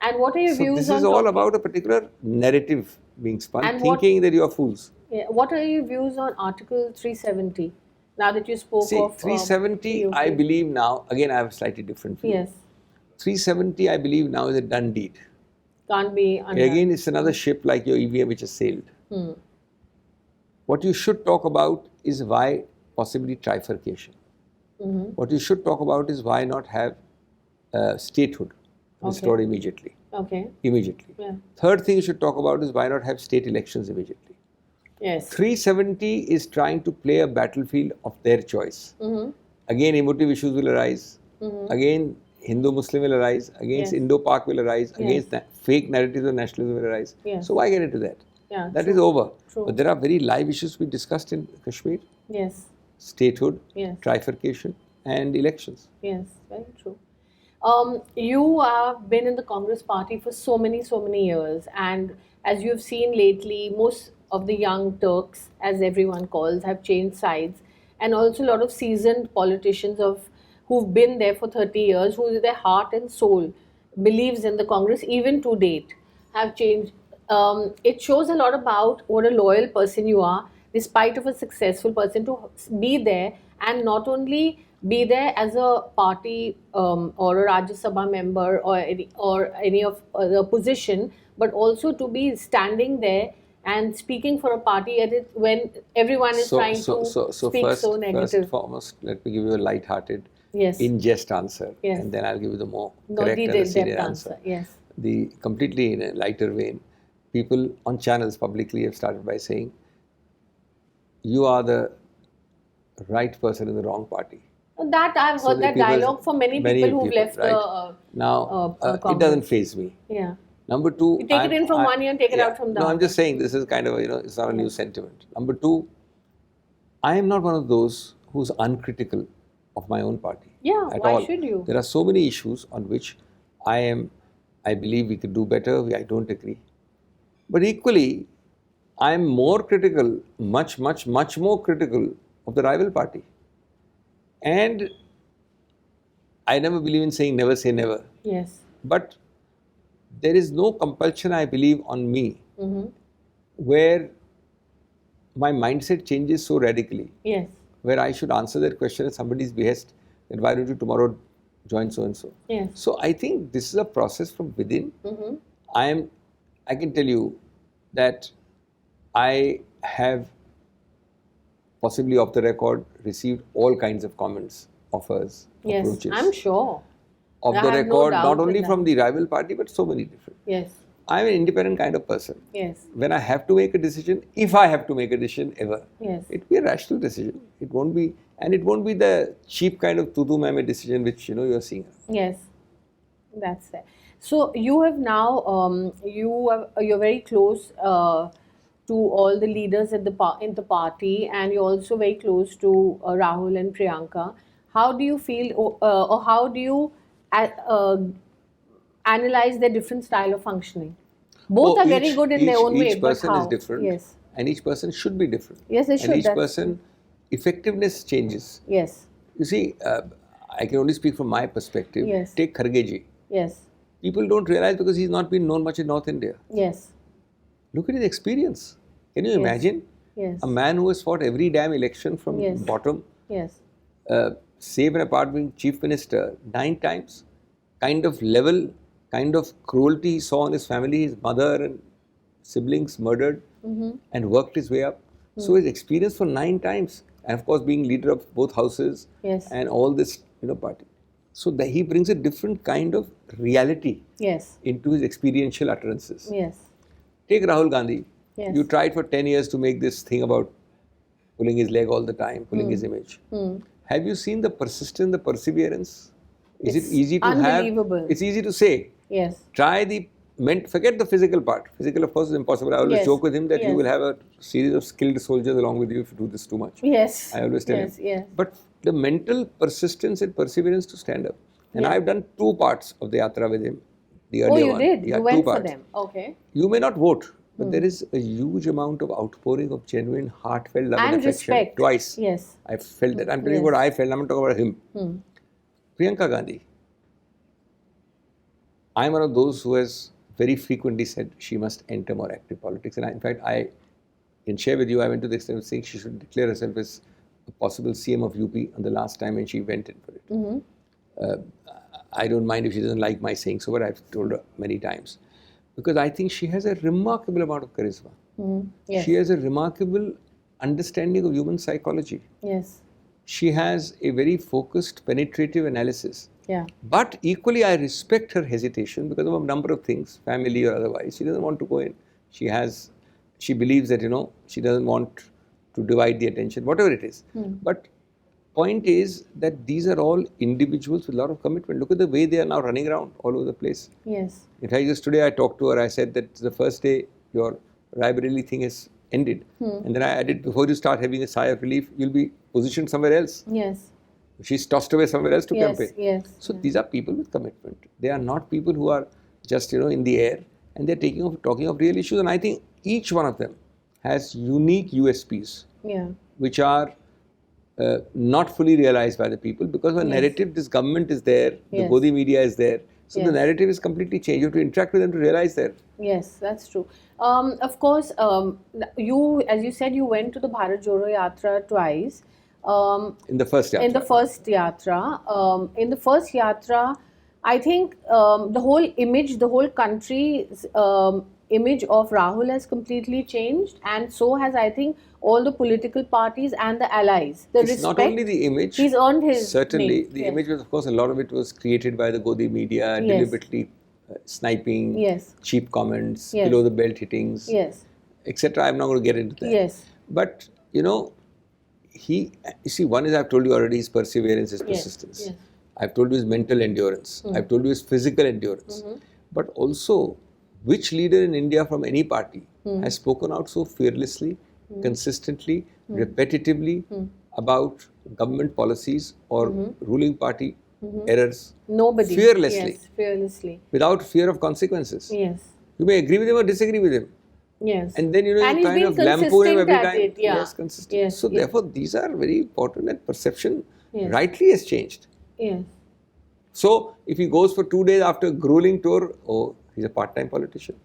And what are your So views this on is all about a particular narrative being spun, And thinking that you are fools. Yeah. What are your views on Article 370? Now that you spoke See, of 370, POK. I believe now, again, I have a slightly different view. Yes. 370, I believe now is a done deed. Can't be undone. Again, it's another ship like your EVA which has sailed. What you should talk about is why possibly trifurcation. What you should talk about is why not have statehood restored immediately. Okay. Immediately. Yeah. Third thing you should talk about is why not have state elections immediately. Yes. 370 is trying to play a battlefield of their choice. Again, emotive issues will arise. Again, Hindu-Muslim will arise. Against Indo-Pak will arise. Against fake narratives of nationalism will arise. So why get into that? Yeah, that true. is over. True. But there are very live issues we discussed in Kashmir. Yes. Statehood, Yes. trifurcation, and elections. Yes, very true. You have been in the Congress party for so many years, and as you have seen lately, most of the young Turks, as everyone calls, have changed sides, and also a lot of seasoned politicians who've been there for 30 years, who their heart and soul believes in the Congress, even to date, have changed. It shows a lot about what a loyal person you are, despite of a successful person, to be there and not only be there as a party or a Rajya Sabha member or any of the position, but also to be standing there and speaking for a party at it when everyone is trying to speak so negative. First and foremost, let me give you a light-hearted, in-jest answer, and then I'll give you the more correct and a serious answer. Yes. The completely in a lighter vein, people on channels publicly have started by saying, you are the right person in the wrong party. That I've heard that dialogue from many people who've left right. Now, Congress. it doesn't faze me. Yeah. Number two, you take it in from one ear and take it out from the other. No, I'm just saying this is kind of it's not a new sentiment. Number two, I am not one of those who's uncritical of my own party. Yeah, at why all. should you? There are so many issues on which I believe we could do better. I don't agree. But equally, I am more critical, much more critical of the rival party. And I never believe in saying never say never. Yes. But there is no compulsion, I believe, on me where my mindset changes so radically. Yes. Where I should answer that question at somebody's behest, that why don't you tomorrow join so and so. Yes. So I think this is a process from within. I can tell you that I have possibly off the record received all kinds of comments, offers, approaches. I'm sure. Off the record, not only from the rival party, but so many different. Yes. I'm an independent kind of person. Yes. When I have to make a decision, if I have to make a decision ever, yes, it will be a rational decision. It won't be, and it won't be the cheap kind of tutu mame decision which you're seeing. Yes, that's it. So you have now you're very close to all the leaders in the party, and you're also very close to Rahul and Priyanka. How do you feel, or how do you analyze their different style of functioning? Both are very good in their own way, each person but how? is different, yes, and each person should be different. Yes, they should. And each person, effectiveness changes. Yes. You see, I can only speak from my perspective. Yes. Take Khargeji. Yes. People don't realize because he's not been known much in North India. Yes. Look at his experience. Can you imagine? Yes. A man who has fought every damn election from bottom, yes, save and apart being chief minister 9 times, kind of level, kind of cruelty he saw in his family, his mother and siblings murdered, and worked his way up. So his experience for 9 times, and of course being leader of both houses, and all this party. So that he brings a different kind of reality into his experiential utterances. Yes. Take Rahul Gandhi. Yes. You tried for 10 years to make this thing about pulling his leg all the time, pulling his image. Have you seen the persistence, the perseverance? Is it easy to unbelievable. have? It's easy to say. Yes. Try forget the physical part. Physical, of course, is impossible. I always joke with him that you will have a series of skilled soldiers along with you if you do this too much. Yes. I always tell him. Yes. But the mental persistence and perseverance to stand up. And I've done 2 parts of the Yatra with him. the Oh, earlier you one. did? Yeah, You two went for parts. them. Okay. You may not vote, but there is a huge amount of outpouring of genuine, heartfelt love and And affection. respect. Twice. Yes. I felt that. I'm telling you Yes. what I felt. I'm not talking about him. Priyanka Gandhi. I'm one of those who has very frequently said she must enter more active politics. And in fact, I can share with you, I went to the extent of saying she should declare herself as a possible CM of UP on the last time when she went in for it. I don't mind if she doesn't like my saying so, but I've told her many times. Because I think she has a remarkable amount of charisma. Yes. She has a remarkable understanding of human psychology. Yes. She has a very focused, penetrative analysis. Yeah. But equally, I respect her hesitation because of a number of things, family or otherwise. She doesn't want to go in. She believes that, she doesn't want to divide the attention, whatever it is. But point is that these are all individuals with a lot of commitment. Look at the way they are now running around all over the place. Yes. In fact, just today I talked to her, I said that the first day your Raebareli thing is ended. And then I added, before you start having a sigh of relief, you'll be positioned somewhere else. Yes. She's tossed away somewhere else to campaign. Yes. So these are people with commitment. They are not people who are just, in the air, and they're talking of real issues. And I think each one of them has unique USPs, which are not fully realized by the people because the narrative, this government is there, the Godi media is there. So the narrative is completely changed. You have to interact with them to realize that. Yes, that's true. Of course, you, as you said, you went to the Bharat Jodo Yatra twice. In the first Yatra. In the first Yatra, I think the whole image, the whole country's image of Rahul has completely changed, and so has, I think, all the political parties and the allies. The it's respect, not only the image. He's earned his certainly name. The image was, of course, a lot of it was created by the Godi media, deliberately sniping, cheap comments, below the belt hittings, etc. I'm not going to get into that. But you see, one is, I've told you already, his perseverance, his persistence. I've told you his mental endurance. I've told you his physical endurance. But also, which leader in India from any party has spoken out so fearlessly, consistently, repetitively about government policies or ruling party errors? Nobody. Fearlessly. Yes, fearlessly. Without fear of consequences. Yes. You may agree with him or disagree with him. Yes. And then, you and kind of lampoon him every time. Yes, consistent. Yes. So, therefore, these are very important, and perception rightly has changed. Yes. So, if he goes for 2 days after a grueling tour, oh, he's a part-time politician.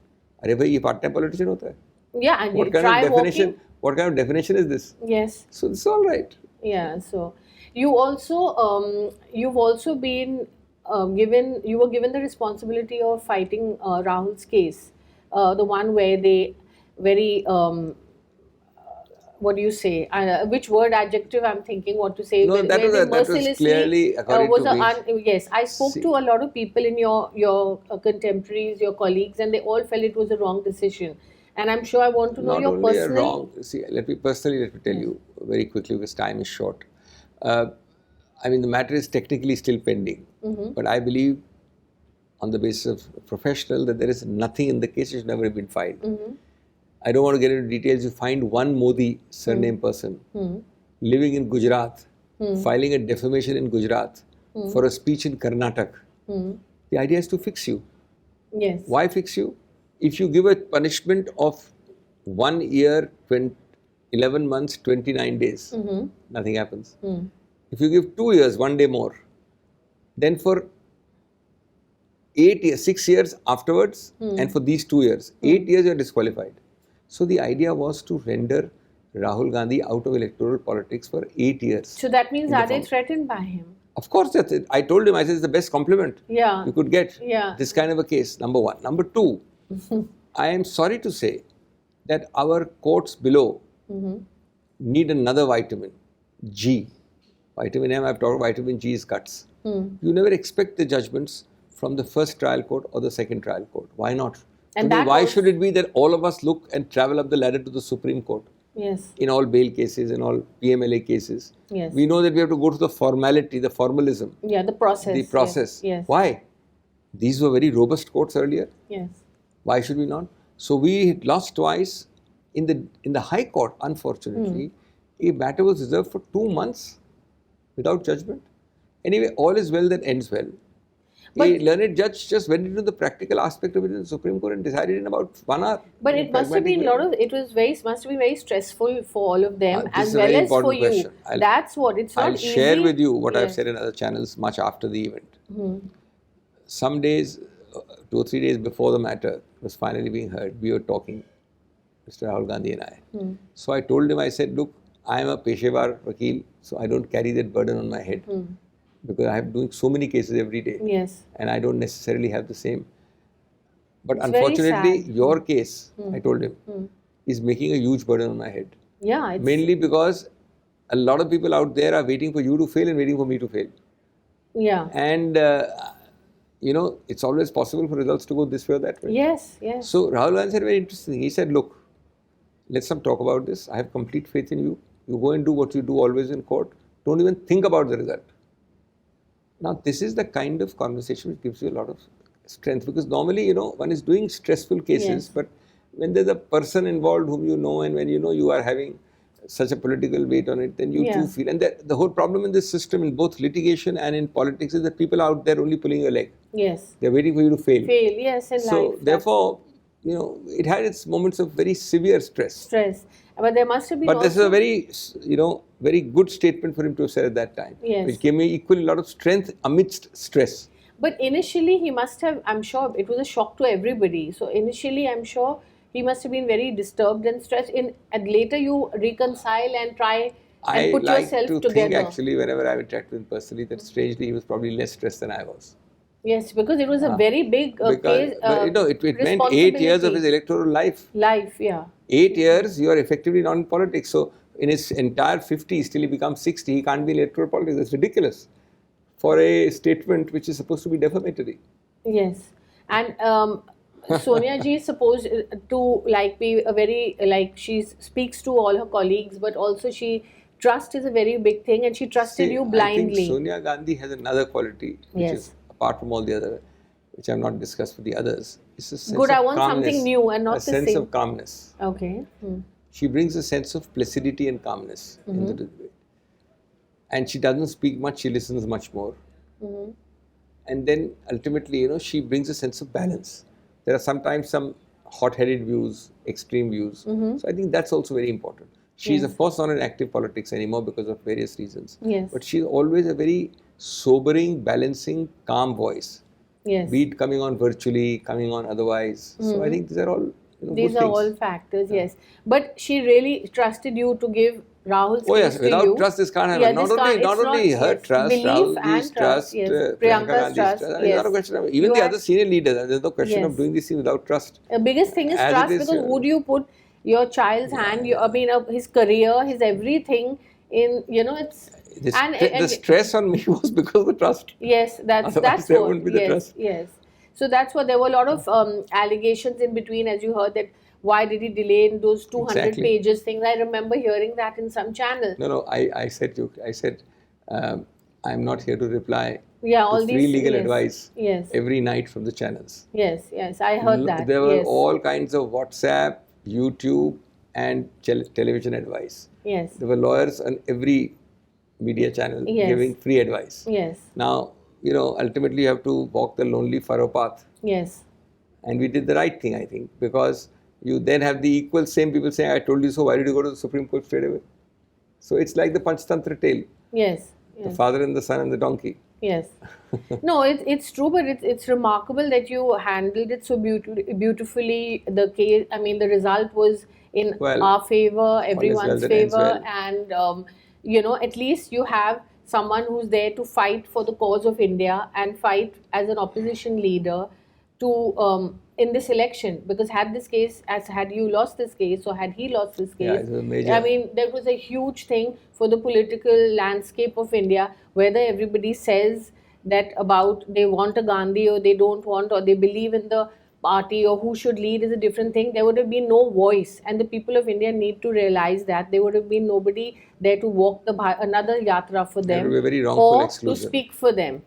Are bhai, ye part-time politician hota hai? Yeah, and what kind of definition? Walking. What kind of definition is this? Yes. So, it's all right. Yeah. So, you also, you've also been you were given the responsibility of fighting Rahul's case, the one where they very what do you say? Which word, adjective I'm thinking what to say. No, that was clearly according to me. Yes, I spoke to a lot of people in your contemporaries, your colleagues, and they all felt it was a wrong decision. And I'm sure I want to know Not your only personal... a wrong. See, let me tell you very quickly because time is short. I mean, the matter is technically still pending, but I believe on the basis of professional that there is nothing in the case which has never been filed. I don't want to get into details. You find one Modi surname person living in Gujarat, filing a defamation in Gujarat for a speech in Karnataka. The idea is to fix you. Yes. Why fix you? If you give a punishment of 1 year, 11 months, 29 days, nothing happens. If you give 2 years, 1 day more, then for 6 years afterwards, and for these 2 years, 8 years you are disqualified. So the idea was to render Rahul Gandhi out of electoral politics for 8 years. So that means are they threatened by him? Of course, that's it. I told him, I said, it's the best compliment you could get. This kind of a case, number one. Number two, I am sorry to say that our courts below need another vitamin, G. Vitamin M, I've talked, vitamin G is guts. You never expect the judgments from the first trial court or the second trial court. Why not? And why should it be that all of us look and travel up the ladder to the Supreme Court? Yes. In all bail cases, in all PMLA cases. Yes. We know that we have to go to the formality, the formalism. Yeah, the process. The process. Yes. Why? These were very robust courts earlier. Yes. Why should we not? So we lost twice in the High Court, unfortunately. A matter was reserved for 2 months without judgment. Anyway, all is well that ends well. A learned judge just went into the practical aspect of it in the Supreme Court and decided in about 1 hour. But it must have been must have been very stressful for all of them as well as for you. Question. That's what, it's not easy. I'll share with you what I've said in other channels much after the event. Some days, 2 or 3 days before the matter was finally being heard, we were talking, Mr. Rahul Gandhi and I. So I told him, I said, look, I am a Peshewar Vakil, so I don't carry that burden on my head. Because I am doing so many cases every day. Yes. And I don't necessarily have the same. But it's unfortunately, your case, I told him, is making a huge burden on my head. Yeah. Mainly because a lot of people out there are waiting for you to fail and waiting for me to fail. Yeah. And, it's always possible for results to go this way or that way. Yes, yes. So Rahul Gandhi said very interesting. He said, look, let's not talk about this. I have complete faith in you. You go and do what you do always in court. Don't even think about the result. Now, this is the kind of conversation which gives you a lot of strength, because normally, one is doing stressful cases, but when there's a person involved whom you know, and when you are having such a political weight on it, then you too feel. And the whole problem in this system, in both litigation and in politics, is that people are out there only pulling your leg. Yes. They're waiting for you to fail. Fail, yes, in life. So, therefore, it had its moments of very severe stress. But there must have been. But this is a very, very good statement for him to have said at that time. Yes. Which gave me equally a lot of strength amidst stress. But initially, he must have, I'm sure, it was a shock to everybody. So initially, I'm sure he must have been very disturbed and stressed. And later, you reconcile and try and put yourself together. I think actually, whenever I've interacted with him personally, that strangely he was probably less stressed than I was. Yes, because it was a very big case. It meant 8 years of his electoral life. 8 years, you are effectively not in politics. So, in his entire 50s, till he becomes 60, he can't be in electoral politics. That's ridiculous for a statement which is supposed to be defamatory. Yes. And Sonia ji is supposed to be a very, she speaks to all her colleagues, but also trust is a very big thing, and she trusted you blindly. I think Sonia Gandhi has another quality, which is, apart from all the other, which I have not discussed with the others, it's a sense of calmness. I want something new and not the same. A sense of calmness. Okay. She brings a sense of placidity and calmness into the debate. And she doesn't speak much, she listens much more. And then ultimately, she brings a sense of balance. There are sometimes some hot-headed views, extreme views. So I think that's also very important. She's of course not in active politics anymore because of various reasons. But she's always a very sobering, balancing, calm voice. Be it coming on virtually, coming on otherwise. So I think these are all these are all factors, yes. But she really trusted you to give Rahul's case to without you. trust this can't happen. Not only her trust, Rahul's trust, Priyanka's Gandhi's trust. There's not a question of, even the other senior leaders, there's no question of doing this thing without trust. The biggest thing is trust, because would you put your child's hand, his career, his everything in, it's... The stress on me was because of the trust. Yes, that's what. There wouldn't be the trust. Yes. So that's what, there were a lot of allegations in between, as you heard, that why did he delay in those 200 pages things. I remember hearing that in some channel. No, I said I'm not here to reply all to free these, legal advice every night from the channels. Yes, I heard that. There were all kinds of WhatsApp, YouTube and television advice. Yes. There were lawyers on every media channel giving free advice. Yes. Now, ultimately you have to walk the lonely furrow path. Yes. And we did the right thing, I think, because you then have the same people saying, I told you so, why did you go to the Supreme Court straight away? So it's like the Panchtantra tale. Yes. The father and the son and the donkey. Yes. No, it's true, but it's remarkable that you handled it so beautifully. The case, the result was in our favor, everyone's favor, and at least you have someone who's there to fight for the cause of India and fight as an opposition leader to in this election. Because had you lost this case, or had he lost this case, it was major. there was a huge thing for the political landscape of India, whether everybody says that about they want a Gandhi or they don't want, or they believe in the party, or who should lead is a different thing. There would have been no voice, and the people of India need to realize that there would have been nobody there to walk another Yatra for them, a very wrongful exclusion, to speak for them.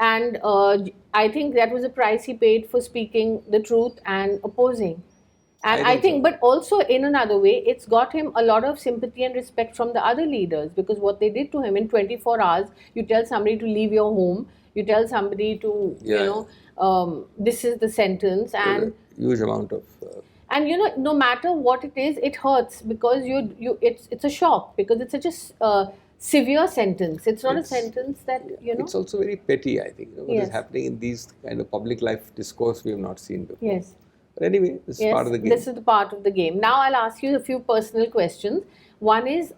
And I think that was a price he paid for speaking the truth and opposing. And I think, but also in another way, it's got him a lot of sympathy and respect from the other leaders, because what they did to him in 24 hours, you tell somebody to leave your home, you tell somebody to, this is the sentence, and huge amount of. And no matter what it is, it hurts, because it's a shock, because it's such a severe sentence. It's not a sentence that It's also very petty, I think. What is happening in these kind of public life discourse we have not seen before. Yes. But anyway, this is part of the game. This is the part of the game. Now I'll ask you a few personal questions. One is,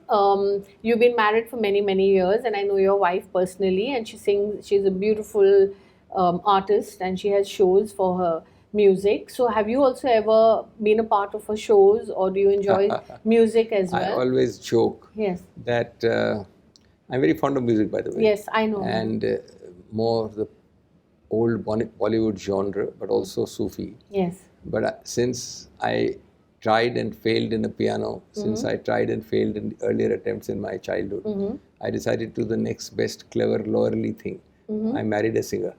you've been married for many, many years, and I know your wife personally, and she sings. She's a beautiful artist, and she has shows for her music. So have you also ever been a part of her shows, or do you enjoy music as well? I always joke that I'm very fond of music, by the way. Yes, I know. And more the old Bollywood genre, but also Sufi. Yes. But since I tried and failed in the piano, since I tried and failed in earlier attempts in my childhood, I decided to do the next best, clever, lawyerly thing. I married a singer.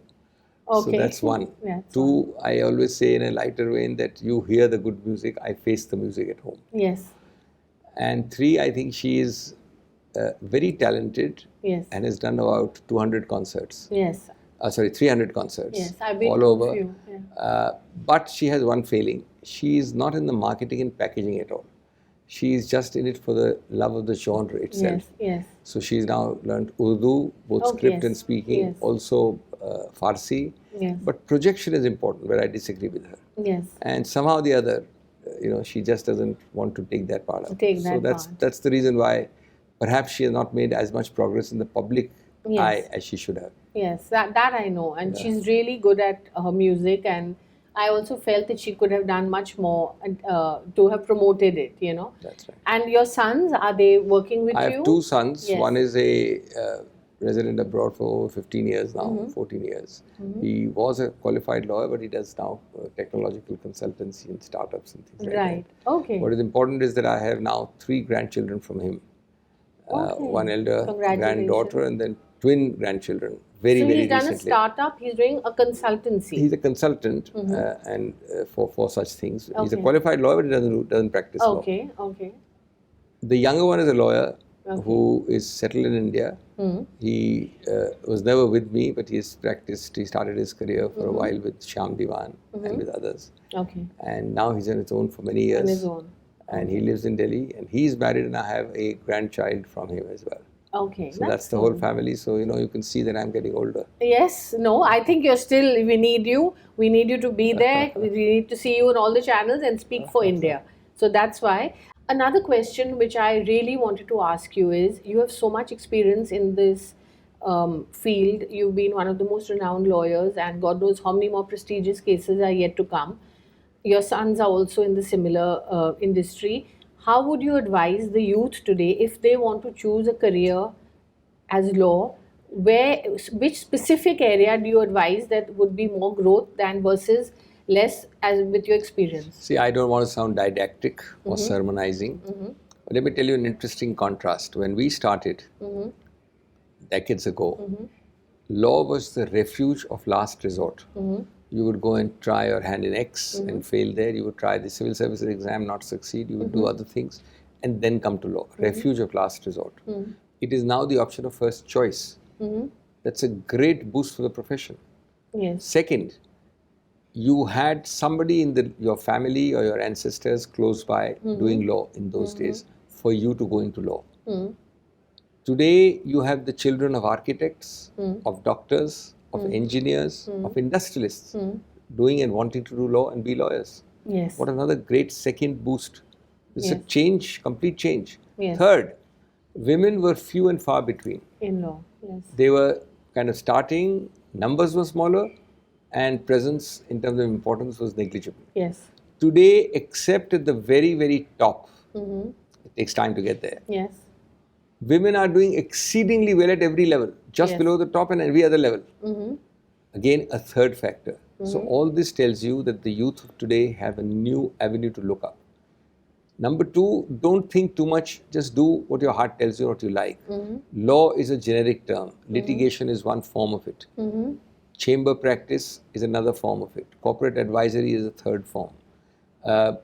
Okay. So that's one. Two, I always say in a lighter vein that you hear the good music, I face the music at home. Yes. And three, I think she is very talented and has done about 200 concerts. Yes. 300 concerts. Yes, I've been all over. Few. But she has one failing. She is not in the marketing and packaging at all. She is just in it for the love of the genre itself. Yes. So she's now learned Urdu, both script and speaking, also Farsi. But projection is important, where I disagree with her. Yes. And somehow or the other, she just doesn't want to take that part up. So that's the reason why perhaps she has not made as much progress in the public eye as she should have. Yes, that I know. And she's really good at her music, and I also felt that she could have done much more to have promoted it, That's right. And your sons, are they working with you? I have two sons. One is a resident abroad for over 15 years now, 14 years. He was a qualified lawyer, but he does now technological consultancy in startups and things like that. Right. Okay. What is important is that I have now 3 grandchildren from him. One elder granddaughter and then twin grandchildren. Very recently. So he's done a startup, he's doing a consultancy. He's a consultant and for such things. He's a qualified lawyer, but he doesn't practice law. Okay. The younger one is a lawyer who is settled in India. He was never with me, but he started his career for a while with Shyam Diwan and with others. Okay. And now he's on his own for many years. On his own. And he lives in Delhi, and he's married, and I have a grandchild from him as well. Okay. So that's the whole family. So, you can see that I'm getting older. Yes. No, I think we need you. We need you to be there. We need to see you on all the channels and speak for India. So that's why. Another question which I really wanted to ask you is, you have so much experience in this field. You've been one of the most renowned lawyers, and God knows how many more prestigious cases are yet to come. Your sons are also in the similar industry. How would you advise the youth today if they want to choose a career as law? Which specific area do you advise that would be more growth than versus less, as with your experience? See, I don't want to sound didactic or sermonizing. But let me tell you an interesting contrast. When we started decades ago, law was the refuge of last resort. You would go and try your hand in X and fail there. You would try the civil services exam, not succeed. You would do other things and then come to law. Refuge of last resort. It is now the option of first choice. That's a great boost for the profession. Yes. Second, you had somebody in your family or your ancestors close by doing law in those days for you to go into law. Today, you have the children of architects, of doctors, of engineers, of industrialists doing and wanting to do law and be lawyers. Yes. What another great second boost. It's a change, complete change. Yes. Third, women were few and far between. In law, yes. They were kind of starting, numbers were smaller, and presence in terms of importance was negligible. Yes. Today, except at the very, very top, it takes time to get there. Yes. Women are doing exceedingly well at every level, just below the top and every other level. Again, a third factor. So all this tells you that the youth of today have a new avenue to look up. Number two, don't think too much, just do what your heart tells you, what you like. Law is a generic term. Litigation is one form of it. Chamber practice is another form of it. Corporate advisory is a third form.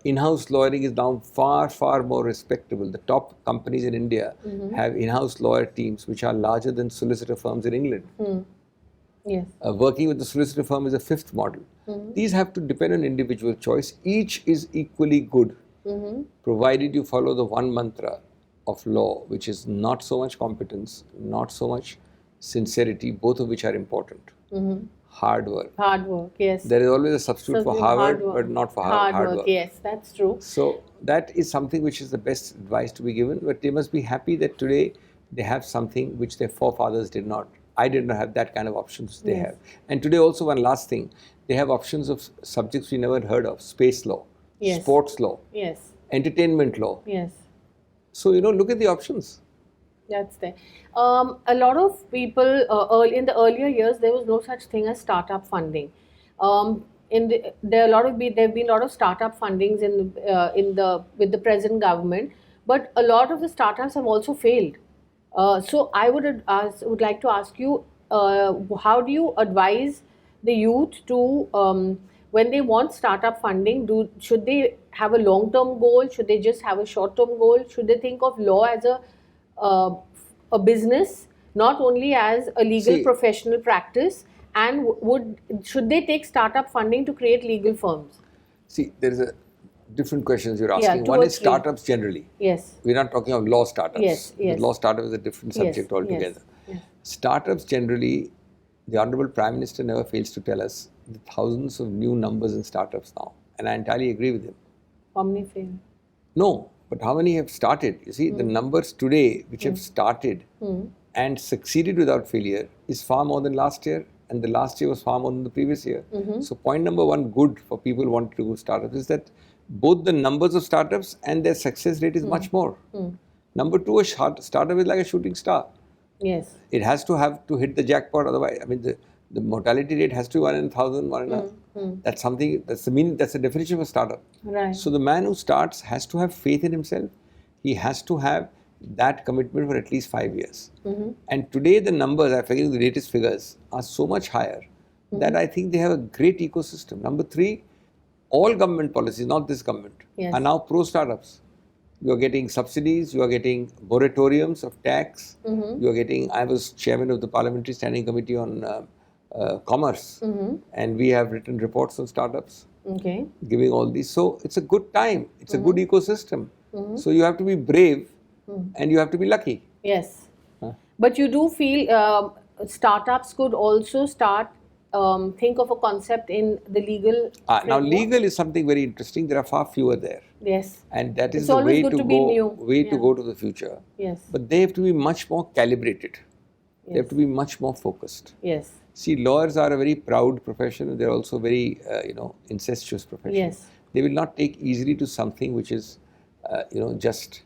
In-house lawyering is now far, far more respectable. The top companies in India have in-house lawyer teams which are larger than solicitor firms in England. Yes. Working with the solicitor firm is a fifth model. These have to depend on individual choice. Each is equally good, provided you follow the one mantra of law, which is not so much competence, not so much sincerity, both of which are important. Hard work. Hard work, yes. There is always a substitute for Harvard, but not for hard work. Yes, that's true. So that is something which is the best advice to be given, but they must be happy that today they have something which their forefathers did not. I did not have that kind of options they have. And today also, one last thing, they have options of subjects we never heard of: space law, sports law, entertainment law. Yes. So, look at the options. That's there. A lot of people, in the earlier years, there was no such thing as startup funding. There have been a lot of startup fundings with the present government, but a lot of the startups have also failed. So I would like to ask you, how do you advise the youth to, when they want startup funding, should they have a long-term goal? Should they just have a short-term goal? Should they think of law as a business, not only as a legal professional practice? And should they take startup funding to create legal firms? See, there is a different questions you're asking. One is startups generally. Yes. We're not talking of law startups. Yes. The law startup is a different subject altogether. Startups generally, the Honorable Prime Minister never fails to tell us the thousands of new numbers in startups now. And I entirely agree with him. How many fail? No, but how many have started? You see, the numbers today which have started and succeeded without failure is far more than last year. And the last year was far more than the previous year. So point number one, good for people who want to do startups, is that both the numbers of startups and their success rate is much more. Number two, a startup is like a shooting star. Yes. It has to have to hit the jackpot. Otherwise, I mean, the mortality rate has to be 1 in 1,000, 1 in a. That's something. That's the meaning. That's the definition of a startup. Right. So the man who starts has to have faith in himself. He has to have that commitment for at least 5 years. And today the numbers, I forget the latest figures, are so much higher that I think they have a great ecosystem. Number three, all government policies, not this government, are now pro-startups. You are getting subsidies, you are getting moratoriums of tax, you are getting, I was chairman of the Parliamentary Standing Committee on Commerce, and we have written reports on startups, giving all these. So it's a good time, it's a good ecosystem. So you have to be brave and you have to be lucky. Yes. But you do feel startups could also think of a concept in the legal framework? Now legal is something very interesting. There are far fewer there. Yes. And that is the way to go to the future. Yes. But they have to be much more calibrated. They have to be much more focused. Yes. See, lawyers are a very proud profession, and they're also very, incestuous profession. Yes. They will not take easily to something which is, just.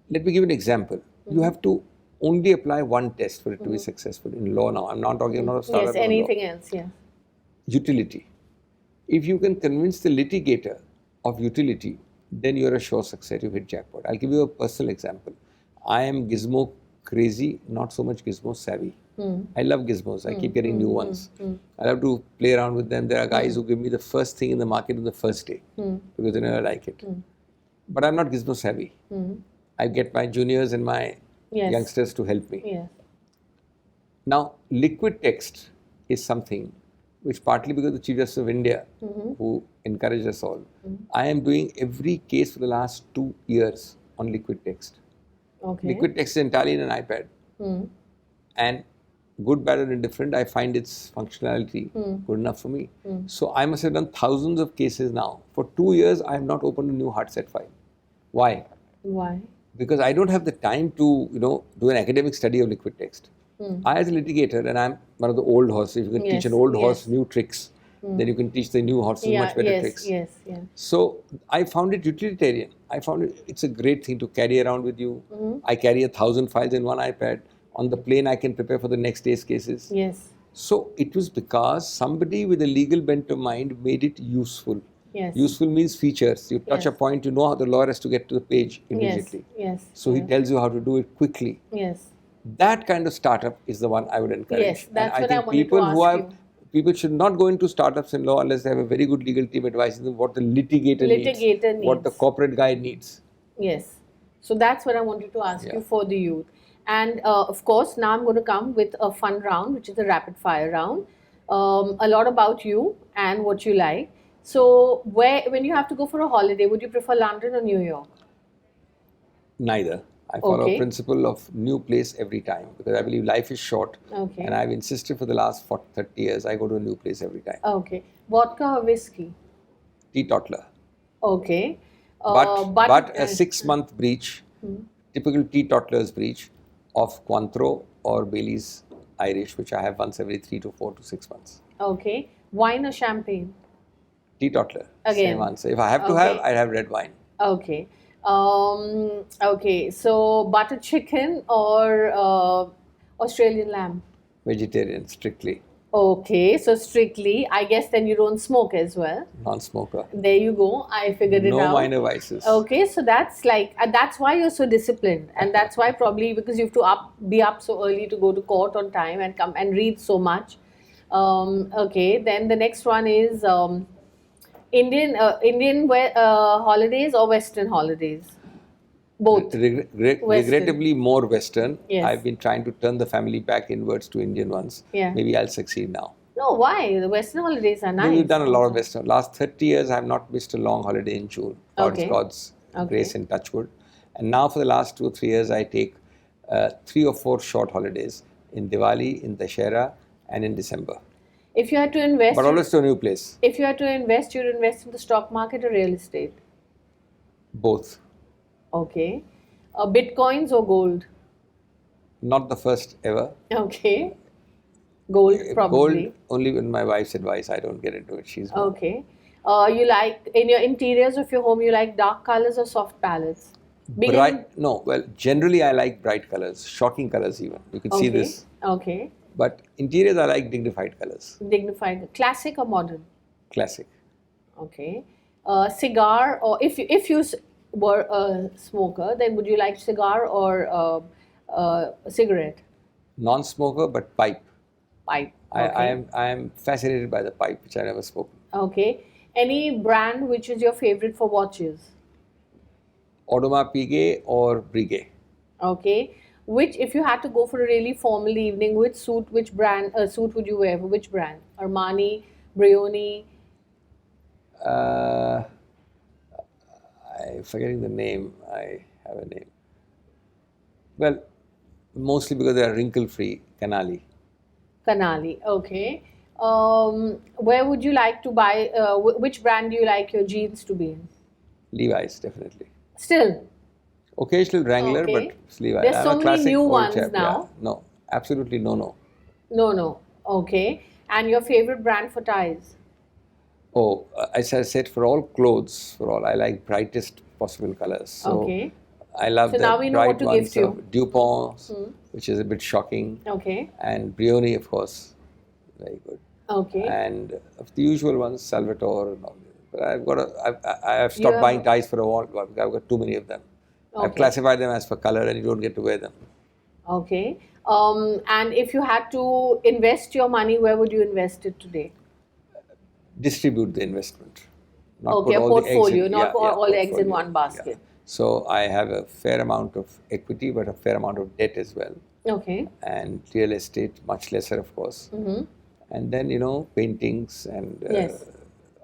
Let me give an example. You have to only apply one test for it to be successful in law now. I'm not talking about startup. Yes, anything else, yeah. Utility. If you can convince the litigator of utility, then you're a sure success. You've hit jackpot. I'll give you a personal example. I am gizmo crazy, not so much gizmo savvy. I love gizmos. I keep getting new ones. I love to play around with them. There are guys who give me the first thing in the market on the first day because they never like it. But I'm not gizmo savvy. I get my juniors and my youngsters to help me. Yes. Now, liquid text is something which, partly because the Chief Justice of India, who encouraged us all, I am doing every case for the last 2 years on liquid text. Okay. Liquid text is entirely in an iPad. And good, bad, or indifferent, I find its functionality good enough for me. So I must have done thousands of cases now. For 2 years, I have not opened a new hard set file. Why? Why? Because I don't have the time to, do an academic study of liquid text. I, as a litigator, and I'm one of the old horses, if you can teach an old horse new tricks, then you can teach the new horses much better tricks. So I found it utilitarian. I found it's a great thing to carry around with you. I carry 1,000 files in one iPad. On the plane, I can prepare for the next day's cases. Yes. So it was because somebody with a legal bent of mind made it useful. Yes. Useful means features. You touch a point, you know how the lawyer has to get to the page immediately. Yes. So he tells you how to do it quickly. Yes. That kind of startup is the one I would encourage. Yes, that's and what I wanted people to ask who have you. people should not go into startups in law unless they have a very good legal team advising them what the litigator needs, what the corporate guy needs. Yes. So that's what I wanted to ask you for the youth. And of course, now I'm going to come with a fun round, which is a rapid fire round. A lot about you and what you like. So when you have to go for a holiday, would you prefer London or New York? Neither. I follow a principle of new place every time because I believe life is short. Okay. And I've insisted for the last 30 years, I go to a new place every time. Okay. Vodka or whiskey? Teetotaler. Okay. But a 6-month breach, typical teetotaler's breach of Cointreau or Bailey's Irish, which I have once every 3 to 4 to 6 months. Okay. Wine or champagne? Teetotaler. Again. Same answer. If I have to have, I'd have red wine. Okay. Okay. So butter chicken or Australian lamb? Vegetarian, strictly. Okay, so strictly, I guess then you don't smoke as well. Non-smoker. There you go. I figured it out. No minor vices. Okay, so that's like that's why you're so disciplined, and that's why probably because you have to be up so early to go to court on time and come and read so much. Okay, then the next one is Indian holidays or Western holidays. Both. Regrettably more Western. Yes. I've been trying to turn the family back inwards to Indian ones. Yeah. Maybe I'll succeed now. No, why? The Western holidays are nice. We've done a lot of Western. Last 30 years, I have not missed a long holiday in June. God's grace and touchwood. And now for the last 2 or 3 years, I take 3 or 4 short holidays in Diwali, in Dussehra, and in December. If you had to invest... But always to a new place. If you had to invest, you'd invest in the stock market or real estate? Both. Okay. Bitcoins or gold? Not the first ever. Okay. Gold, probably. Gold, only with my wife's advice. I don't get into it. She's more. Okay. You like, in your interiors of your home, you like dark colors or soft palettes? Generally I like bright colors, shocking colors even. You can see this. Okay. But interiors I like dignified colors. Dignified. Classic or modern? Classic. Okay. Cigar, or if you were a smoker, then would you like cigar or cigarette? Non-smoker, but pipe. Pipe. Okay. I am fascinated by the pipe, which I never smoked. Okay. Any brand which is your favorite for watches? Audemars Piguet or Breguet. Okay. If you had to go for a really formal evening, which suit would you wear? Which brand? Armani, Brioni? I'm forgetting the name. I have a name. Well, mostly because they are wrinkle-free. Canali. Canali, okay. Where would you like to buy, which brand do you like your jeans to be in? Levi's, definitely. Still? Occasional Wrangler, but Levi's. There's so many new ones now. Yeah. No, absolutely no. No, okay. And your favorite brand for ties? Oh, as I said, for all clothes, I like brightest possible colors. So I love the bright ones of Dupont, which is a bit shocking. Okay. And Brioni, of course, very good. Okay. And of the usual ones, Salvatore and all. But I've stopped buying ties for a while. I've got too many of them. Okay. I've classified them as per color, and you don't get to wear them. Okay. And if you had to invest your money, where would you invest it today? Distribute the investment. Not put all portfolio, not all eggs in one basket. Yeah. So I have a fair amount of equity, but a fair amount of debt as well. Okay. And real estate, much lesser, of course. Mm-hmm. And then, paintings and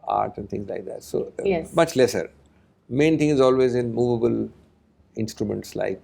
art and things like that. So much lesser. Main thing is always in movable instruments like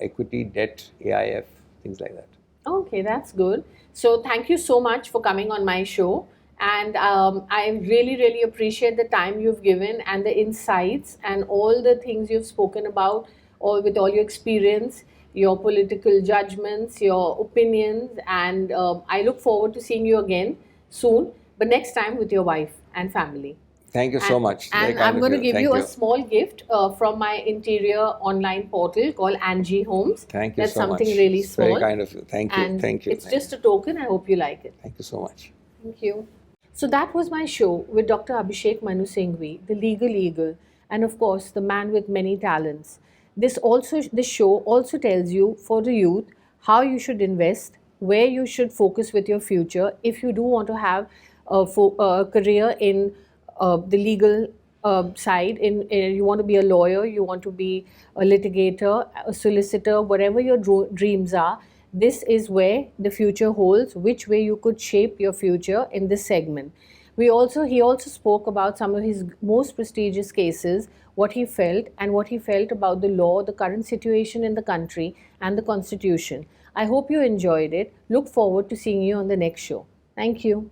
equity, debt, AIF, things like that. Okay, that's good. So thank you so much for coming on my show. And I really, really appreciate the time you've given and the insights and all the things you've spoken about, with all your experience, your political judgments, your opinions. And I look forward to seeing you again soon, but next time with your wife and family. Thank you so much. And I'm going to give you a small gift from my interior online portal called Angie Homes. Thank you That's so much. something really small. Very kind of you. Thank you. And Thank you. It's just a token. I hope you like it. Thank you so much. Thank you. So that was my show with Dr. Abhishek Manu Singhvi, the legal eagle, and of course the man with many talents. This show also tells you, for the youth, how you should invest, where you should focus with your future if you do want to have a career in the legal side. You want to be a lawyer, you want to be a litigator, a solicitor, whatever your dreams are. This is where the future holds, which way you could shape your future in this segment. He also spoke about some of his most prestigious cases, what he felt, and what he felt about the law, the current situation in the country, and the constitution. I hope you enjoyed it. Look forward to seeing you on the next show. Thank you.